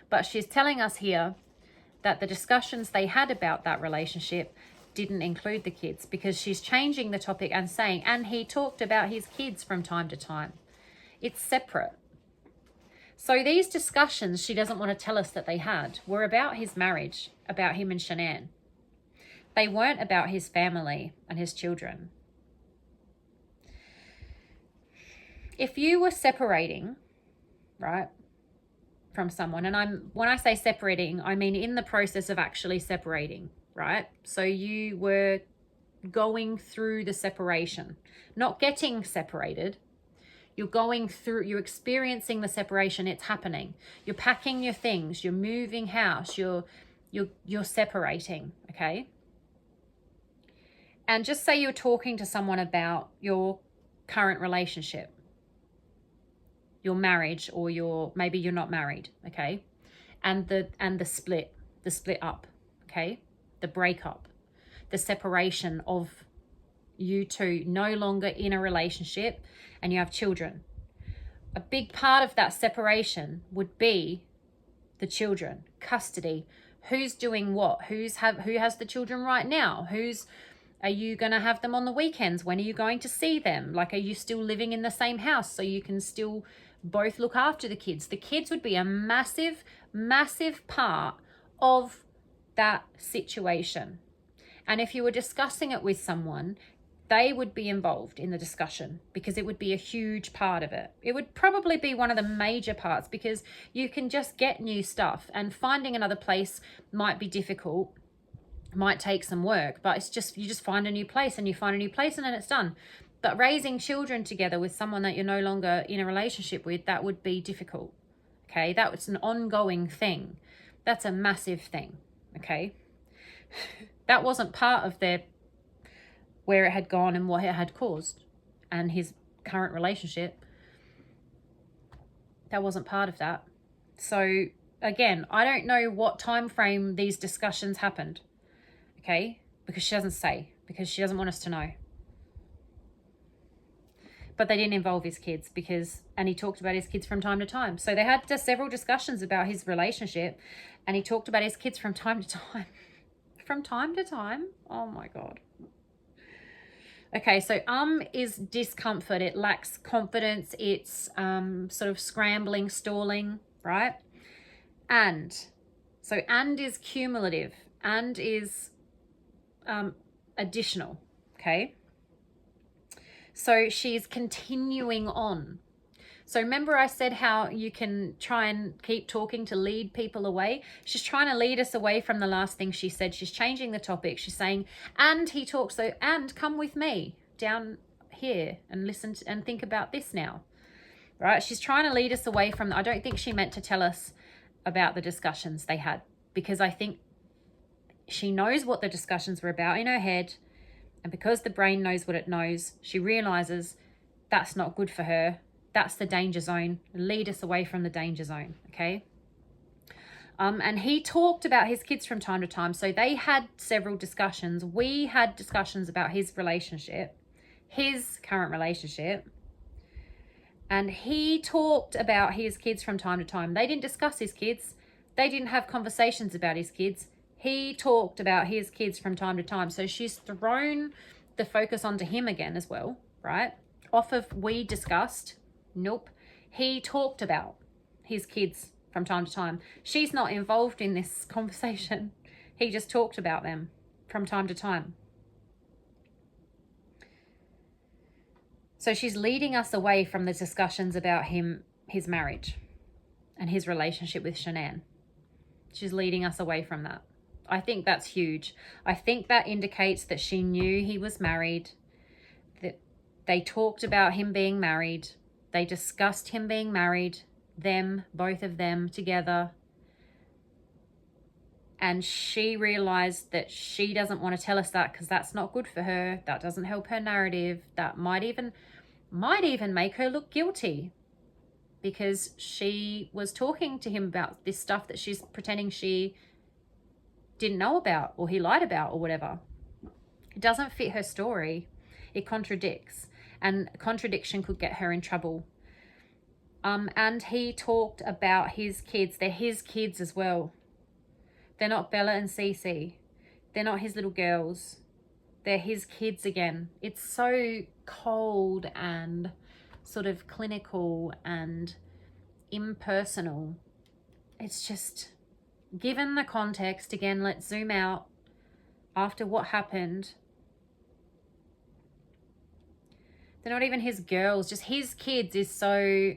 But she's telling us here that the discussions they had about that relationship didn't include the kids, because she's changing the topic and saying, and he talked about his kids from time to time. It's separate. So these discussions she doesn't want to tell us that they had were about his marriage, about him and Shanann. They weren't about his family and his children. If you were separating, right, from someone, and when I say separating, I mean in the process of actually separating, right? So you were going through the separation, not getting separated. You're going through, you're experiencing the separation. It's happening. You're packing your things. You're moving house. You're separating, okay? And just say you're talking to someone about your current relationship, your marriage, or maybe you're not married, okay? And the split up, okay? The breakup, the separation of you two, no longer in a relationship, and you have children. A big part of that separation would be the children, custody, who's doing what, who has the children right now, are you going to have them on the weekends? When are you going to see them? Like, are you still living in the same house so you can still both look after the kids? The kids would be a massive, massive part of that situation. And if you were discussing it with someone, they would be involved in the discussion, because it would be a huge part of it. It would probably be one of the major parts, because you can just get new stuff, and finding another place might be difficult, might take some work, but it's just, you just find a new place, and you find a new place, and then it's done. But raising children together with someone that you're no longer in a relationship with, that would be difficult. Okay, that was an ongoing thing. That's a massive thing, okay? That wasn't part of where it had gone and what it had caused, and his current relationship. That wasn't part of that. So again, I don't know what time frame these discussions happened, okay? Because she doesn't say, because she doesn't want us to know. But they didn't involve his kids and he talked about his kids from time to time. So they had just several discussions about his relationship, and he talked about his kids from time to time. From time to time? Oh my God. Okay, so is discomfort. It lacks confidence. It's sort of scrambling, stalling, right? And. So and is cumulative. And is additional, okay? So she's continuing on. So remember I said how you can try and keep talking to lead people away? She's trying to lead us away from the last thing she said. She's changing the topic. She's saying, and he talks, so, and come with me down here and listen to, and think about this now. Right? She's trying to lead us away from, I don't think she meant to tell us about the discussions they had, because I think she knows what the discussions were about in her head. And because the brain knows what it knows, she realizes that's not good for her. That's the danger zone. Lead us away from the danger zone, okay? And he talked about his kids from time to time. So they had several discussions. We had discussions about his relationship, his current relationship. And he talked about his kids from time to time. They didn't discuss his kids. They didn't have conversations about his kids. He talked about his kids from time to time. So she's thrown the focus onto him again as well, right? Off of we discussed. Nope. He talked about his kids from time to time. She's not involved in this conversation. He just talked about them from time to time. So she's leading us away from the discussions about his marriage and his relationship with Shanann. She's leading us away from that. I think that's huge. I think that indicates that she knew he was married, that they talked about him being married. They discussed him being married, both of them together. And she realized that she doesn't want to tell us that because that's not good for her. That doesn't help her narrative. That might even make her look guilty, because she was talking to him about this stuff that she's pretending she didn't know about, or he lied about, or whatever. It doesn't fit her story. It contradicts. And contradiction could get her in trouble. And he talked about his kids. They're his kids as well. They're not Bella and Cece. They're not his little girls. They're his kids again. It's so cold and sort of clinical and impersonal. It's just, given the context, again, let's zoom out after what happened. They're not even his girls, just his kids is so,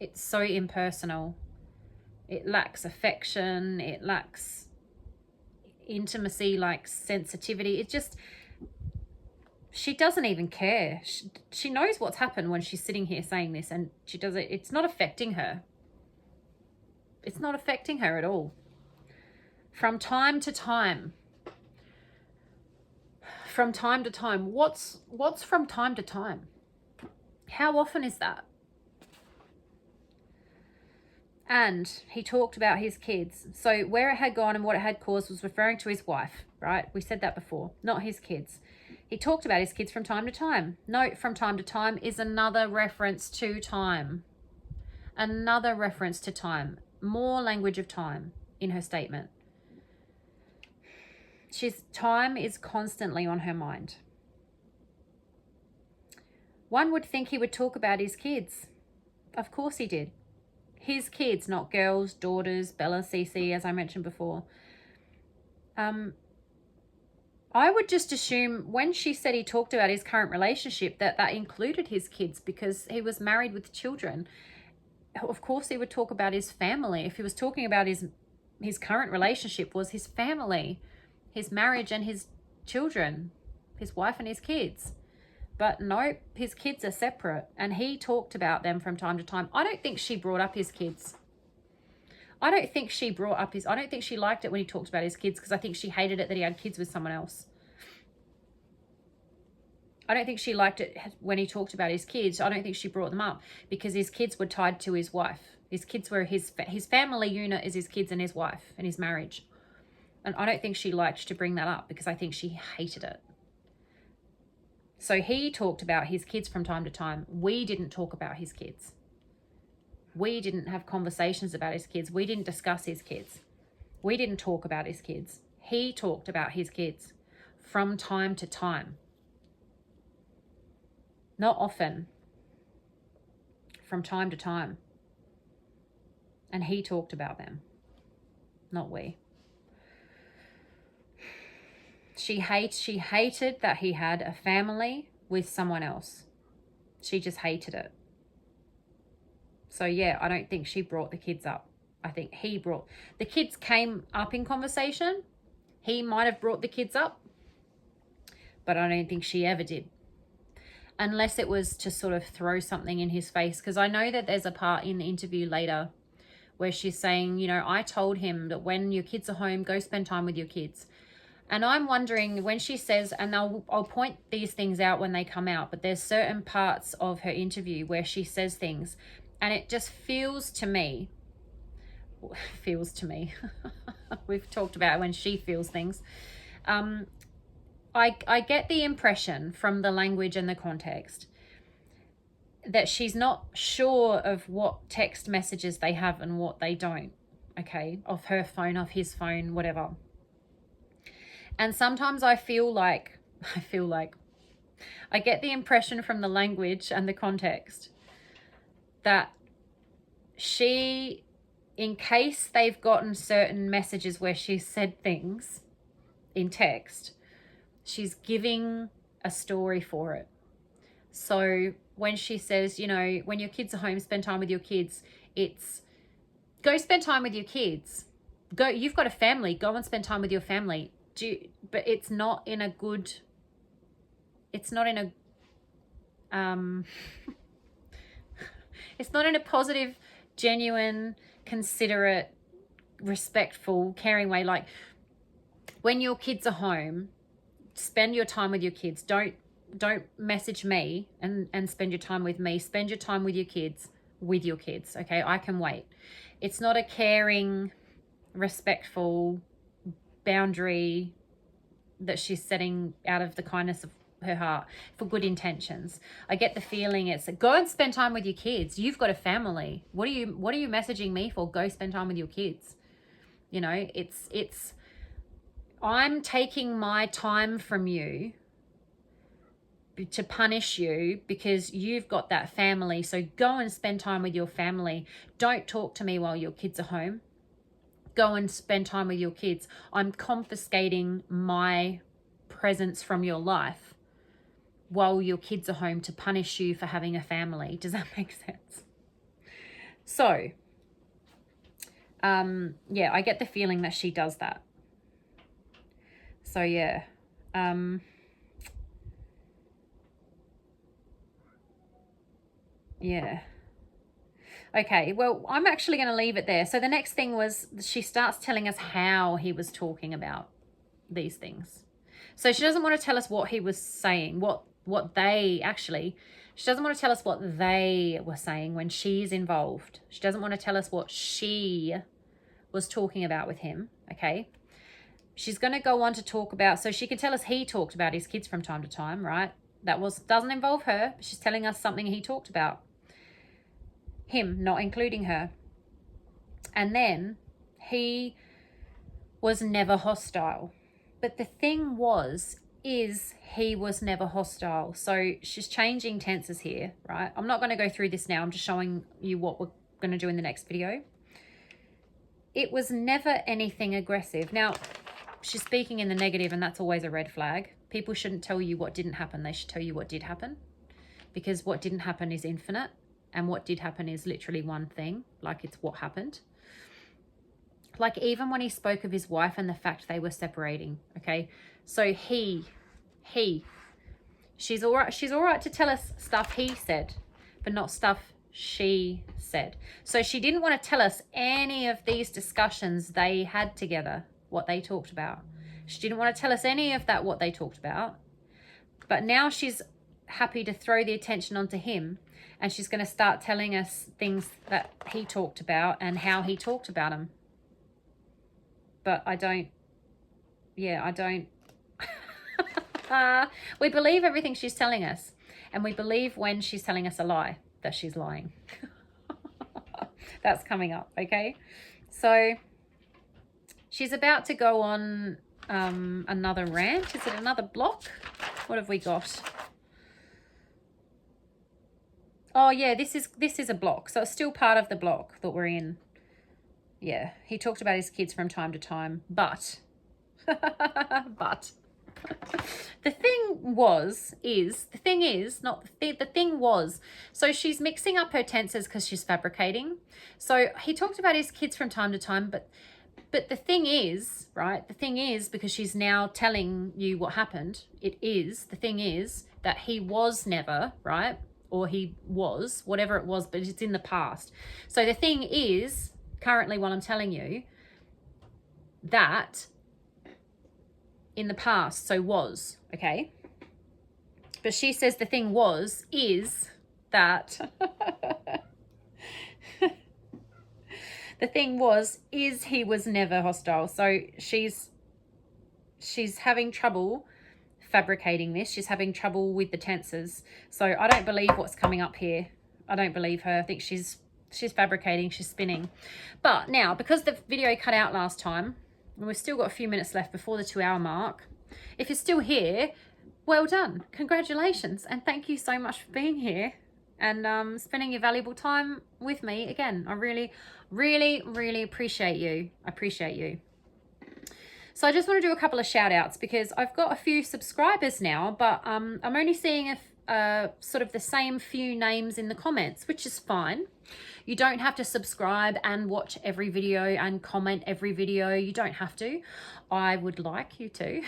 it's so impersonal. It lacks affection. It lacks intimacy, like sensitivity. It just, she doesn't even care. She knows what's happened when she's sitting here saying this, and she does it. It's not affecting her. It's not affecting her at all. From time to time. From time to time. What's from time to time? How often is that? And he talked about his kids. So where it had gone and what it had caused was referring to his wife, right? We said that before, not his kids. He talked about his kids from time to time. Note from time to time is another reference to time. Another reference to time. More language of time in her statement. Time is constantly on her mind. One would think he would talk about his kids. Of course he did. His kids, not girls, daughters, Bella, Cece, as I mentioned before. I would just assume when she said he talked about his current relationship that included his kids, because he was married with children. Of course he would talk about his family. If he was talking about his current relationship was his family, his marriage and his children, his wife and his kids. But no, his kids are separate, and he talked about them from time to time. I don't think she brought up his kids. I don't think she brought up I don't think she liked it when he talked about his kids, because I think she hated it that he had kids with someone else. I don't think she liked it when he talked about his kids. I don't think she brought them up because his kids were tied to his wife. His kids were his family unit is his kids and his wife and his marriage. And I don't think she liked to bring that up because I think she hated it. So he talked about his kids from time to time. We didn't talk about his kids. We didn't have conversations about his kids. We didn't discuss his kids. We didn't talk about his kids. He talked about his kids from time to time. Not often. From time to time. And he talked about them. Not we. She hated that he had a family with someone else. She just hated it. So yeah, I don't think she brought the kids up. I think he brought... The kids came up in conversation. He might have brought the kids up. But I don't think she ever did. Unless it was to sort of throw something in his face. Because I know that there's a part in the interview later where she's saying, you know, I told him that when your kids are home, go spend time with your kids. And I'm wondering when she says, and I'll point these things out when they come out, but there's certain parts of her interview where she says things and it just feels to me, we've talked about when she feels things. I get the impression from the language and the context that she's not sure of what text messages they have and what they don't, okay, of her phone, of his phone, whatever. And sometimes I get the impression from the language and the context that she, in case they've gotten certain messages where she's said things in text, she's giving a story for it. So when she says, you know, when your kids are home, spend time with your kids, it's go spend time with your kids. Go, you've got a family, go and spend time with your family. But it's not in a good, it's not in a, it's not in a positive, genuine, considerate, respectful, caring way. Like when your kids are home, spend your time with your kids. Don't message me and spend your time with me. Spend your time with your kids, okay? I can wait. It's not a caring, respectful boundary that she's setting out of the kindness of her heart for good intentions. I get the feeling it's go and spend time with your kids. You've got a family. What are you messaging me for? Go spend time with your kids. You know, it's I'm taking my time from you to punish you because you've got that family. So go and spend time with your family. Don't talk to me while your kids are home. Go and spend time with your kids. I'm confiscating my presence from your life while your kids are home to punish you for having a family. Does that make sense? So, yeah, I get the feeling that she does that. So, yeah. Yeah. Okay, well, I'm actually going to leave it there. So the next thing was she starts telling us how he was talking about these things. So she doesn't want to tell us what he was saying, what they actually, she doesn't want to tell us what they were saying when she's involved. She doesn't want to tell us what she was talking about with him, okay? She's going to go on to talk about, so she can tell us he talked about his kids from time to time, right? Doesn't involve her, but she's telling us something he talked about. Him, not including her. And then he was never hostile. But the thing is he was never hostile. So she's changing tenses here, right? I'm not going to go through this now. I'm just showing you what we're going to do in the next video. It was never anything aggressive. Now, she's speaking in the negative, and that's always a red flag. People shouldn't tell you what didn't happen. They should tell you what did happen, because what didn't happen is infinite. And what did happen is literally one thing, like it's what happened. Like even when he spoke of his wife and the fact they were separating, okay? So she's all right to tell us stuff he said, but not stuff she said. So she didn't want to tell us any of these discussions they had together, what they talked about. She didn't want to tell us any of that, what they talked about. But now she's happy to throw the attention onto him, and she's going to start telling us things that he talked about and how he talked about them. But I don't. We believe everything she's telling us, and we believe when she's telling us a lie that she's lying. That's coming up, okay? So she's about to go on another rant. Is it another block? What have we got? Oh yeah, this is a block, so it's still part of the block that we're in. Yeah, he talked about his kids from time to time, but the thing was, so she's mixing up her tenses because she's fabricating. So he talked about his kids from time to time, but the thing is, right, the thing is, because she's now telling you what happened, the thing is that he was never, right, or he was, whatever it was, but it's in the past. So the thing is, currently, while I'm telling you, that in the past, so was, okay? But she says the thing is that the thing is he was never hostile. So she's having trouble fabricating this. She's having trouble with the tenses. So I don't believe what's coming up here. I don't believe her. I think she's fabricating, she's spinning. But now, because the video cut out last time, and we've still got a few minutes left before the 2-hour mark, if you're still here, well done. Congratulations. And thank you so much for being here and spending your valuable time with me again. I really, really, really appreciate you. I appreciate you. So I just want to do a couple of shout outs because I've got a few subscribers now, but I'm only seeing sort of the same few names in the comments, which is fine. You don't have to subscribe and watch every video and comment every video. You don't have to. I would like you to.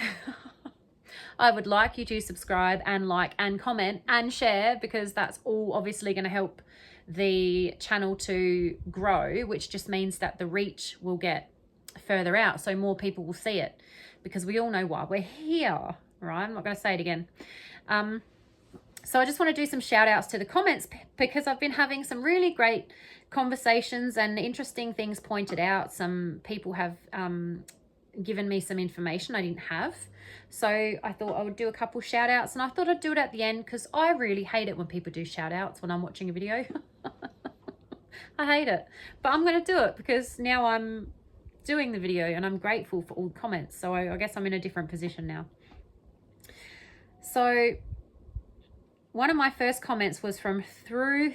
I would like you to subscribe and like and comment and share, because that's all obviously going to help the channel to grow, which just means that the reach will get further out, so more people will see it, because we all know why we're here, right? I'm not going to say it again. So I just want to do some shout outs to the comments, because I've been having some really great conversations and interesting things pointed out. Some people have given me some information I didn't have. So I thought I would do a couple shout outs, and I thought I'd do it at the end because I really hate it when people do shout outs when I'm watching a video. I hate it, but I'm going to do it because now I'm doing the video and I'm grateful for all the comments. So I guess I'm in a different position now. So one of my first comments was from Through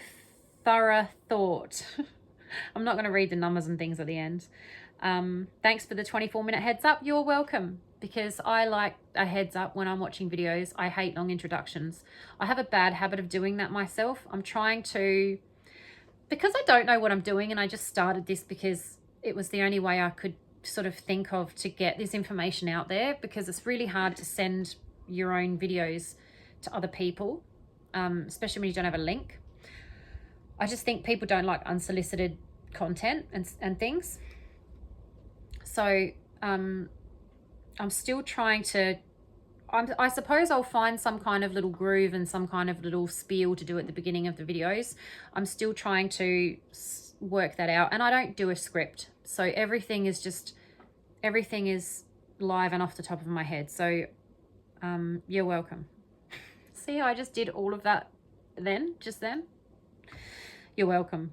Thorough Thought. I'm not going to read the numbers and things at the end. Thanks for the 24-minute heads up. You're welcome, because I like a heads up when I'm watching videos. I hate long introductions. I have a bad habit of doing that myself. I'm trying to, because I don't know what I'm doing, and I just started this because it was the only way I could sort of think of to get this information out there, because it's really hard to send your own videos to other people, especially when you don't have a link. I just think people don't like unsolicited content and things. So I'm still trying to, I suppose I'll find some kind of little groove and some kind of little spiel to do at the beginning of the videos. I'm still trying to work that out, and I don't do a script. So everything is live and off the top of my head. So you're welcome. See, I just did all of that just then. You're welcome.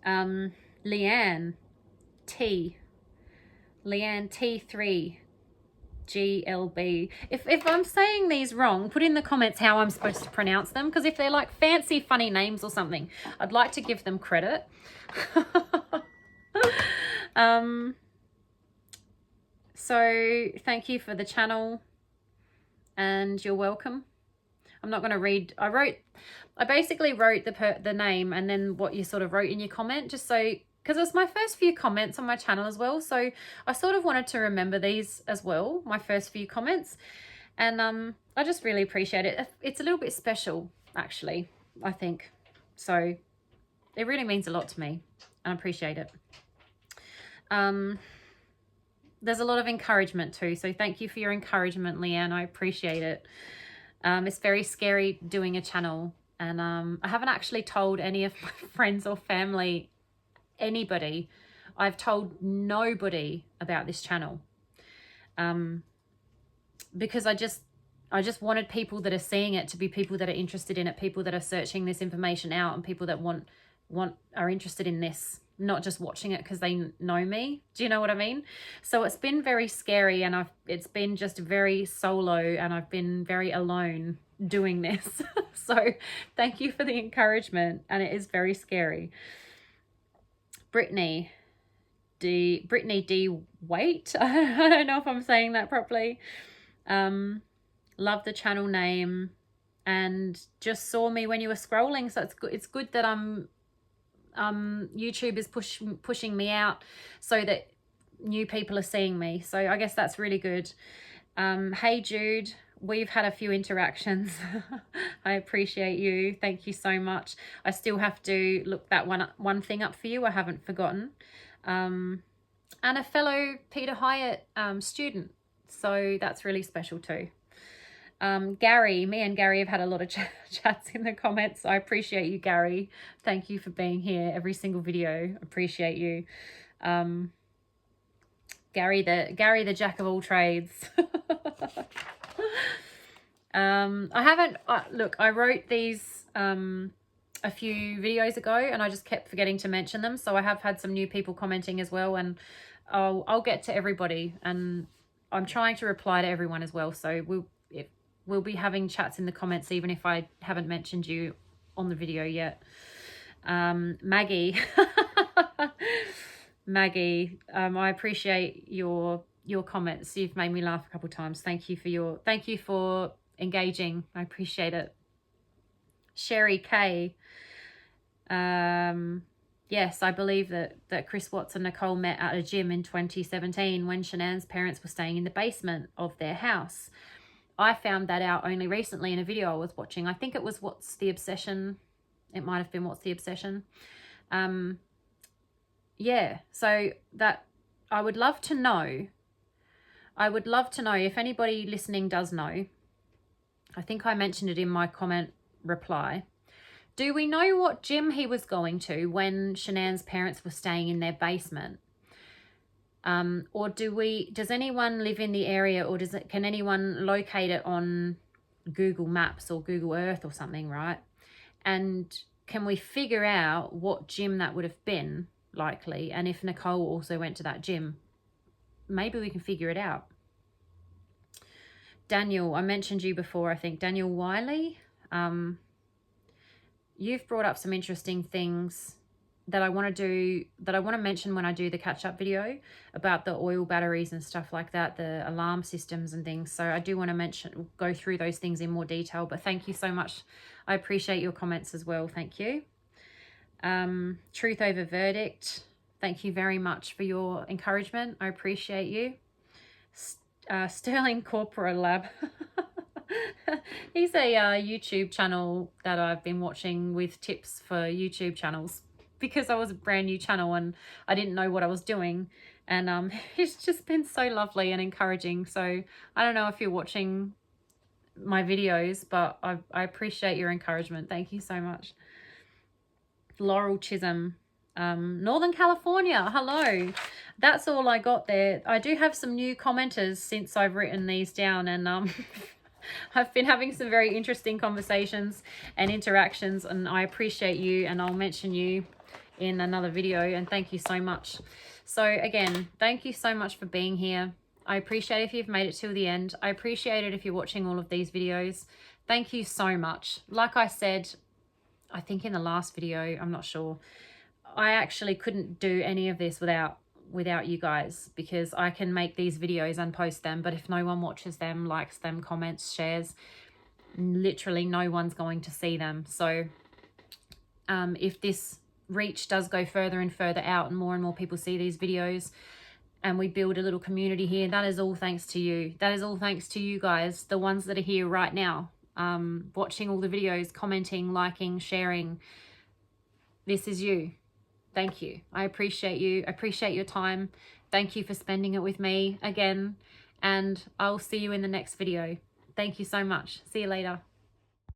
Leanne T3 GLB. If I'm saying these wrong, put in the comments how I'm supposed to pronounce them, because if they're like fancy funny names or something, I'd like to give them credit. So thank you for the channel, and you're welcome. I'm not going to read. I basically wrote the name and then what you sort of wrote in your comment, just so, because it's my first few comments on my channel as well. So I sort of wanted to remember these as well, my first few comments. And I just really appreciate it. It's a little bit special, actually, I think. So it really means a lot to me. I appreciate it. There's a lot of encouragement too. So thank you for your encouragement, Leanne. I appreciate it. It's very scary doing a channel. And I haven't actually told any of my friends or family, anybody. I've told nobody about this channel. Because I just wanted people that are seeing it to be people that are interested in it, people that are searching this information out, and people that are interested in this, not just watching it because they know me. Do you know what I mean? So it's been very scary, and it's been just very solo, and I've been very alone doing this. So thank you for the encouragement, and it is very scary. Brittany D. Wait, I don't know if I'm saying that properly. Love the channel name, and just saw me when you were scrolling. So it's good that YouTube is pushing me out so that new people are seeing me. So I guess that's really good. Hey Jude, we've had a few interactions. I appreciate you. Thank you so much. I still have to look that one thing up for you. I haven't forgotten. And a fellow Peter Hyatt student. So that's really special too. Gary, me and Gary have had a lot of chats in the comments. I appreciate you, Gary. Thank you for being here every single video. Appreciate you. Gary the jack of all trades. Look, I wrote these a few videos ago, and I just kept forgetting to mention them. So I have had some new people commenting as well, and I'll get to everybody, and I'm trying to reply to everyone as well. So we'll be having chats in the comments, even if I haven't mentioned you on the video yet. Maggie, Maggie, I appreciate your comments. You've made me laugh a couple of times. Thank you for engaging. I appreciate it. Sherry K. Yes, I believe that Chris Watts and Nicole met at a gym in 2017 when Shanann's parents were staying in the basement of their house. I found that out only recently in a video I was watching. I think it was What's the Obsession. It might have been What's the Obsession. Yeah, so that I would love to know. I would love to know if anybody listening does know. I think I mentioned it in my comment reply. Do we know what gym he was going to when Shanann's parents were staying in their basement? Or does anyone live in the area, or can anyone locate it on Google Maps or Google Earth or something, right? And can we figure out what gym that would have been likely? And if Nicole also went to that gym, maybe we can figure it out. Daniel, I mentioned you before, I think. Daniel Wiley, you've brought up some interesting things that I want to mention when I do the catch-up video about the oil batteries and stuff like that, the alarm systems and things. So I do want to go through those things in more detail, but thank you so much. I appreciate your comments as well. Thank you. Truth over verdict. Thank you very much for your encouragement. I appreciate you. Sterling Corpora Lab. He's a YouTube channel that I've been watching with tips for YouTube channels, because I was a brand new channel and I didn't know what I was doing. And he's just been so lovely and encouraging. So I don't know if you're watching my videos, but I appreciate your encouragement. Thank you so much. Laurel Chisholm, Northern California, hello. That's all I got there. I do have some new commenters since I've written these down, and I've been having some very interesting conversations and interactions, and I appreciate you, and I'll mention you in another video, and thank you so much. So again, thank you so much for being here. I appreciate if you've made it till the end. I appreciate it if you're watching all of these videos. Thank you so much. Like I said, I think in the last video, I'm not sure, I actually couldn't do any of this without you guys, because I can make these videos and post them, but if no one watches them, likes them, comments, shares, literally no one's going to see them. So if this reach does go further and further out and more people see these videos and we build a little community here, that is all thanks to you. That is all thanks to you guys, the ones that are here right now, watching all the videos, commenting, liking, sharing. this is you. Thank you. I appreciate you. I appreciate your time. Thank you for spending it with me again. And I'll see you in the next video. Thank you so much. See you later.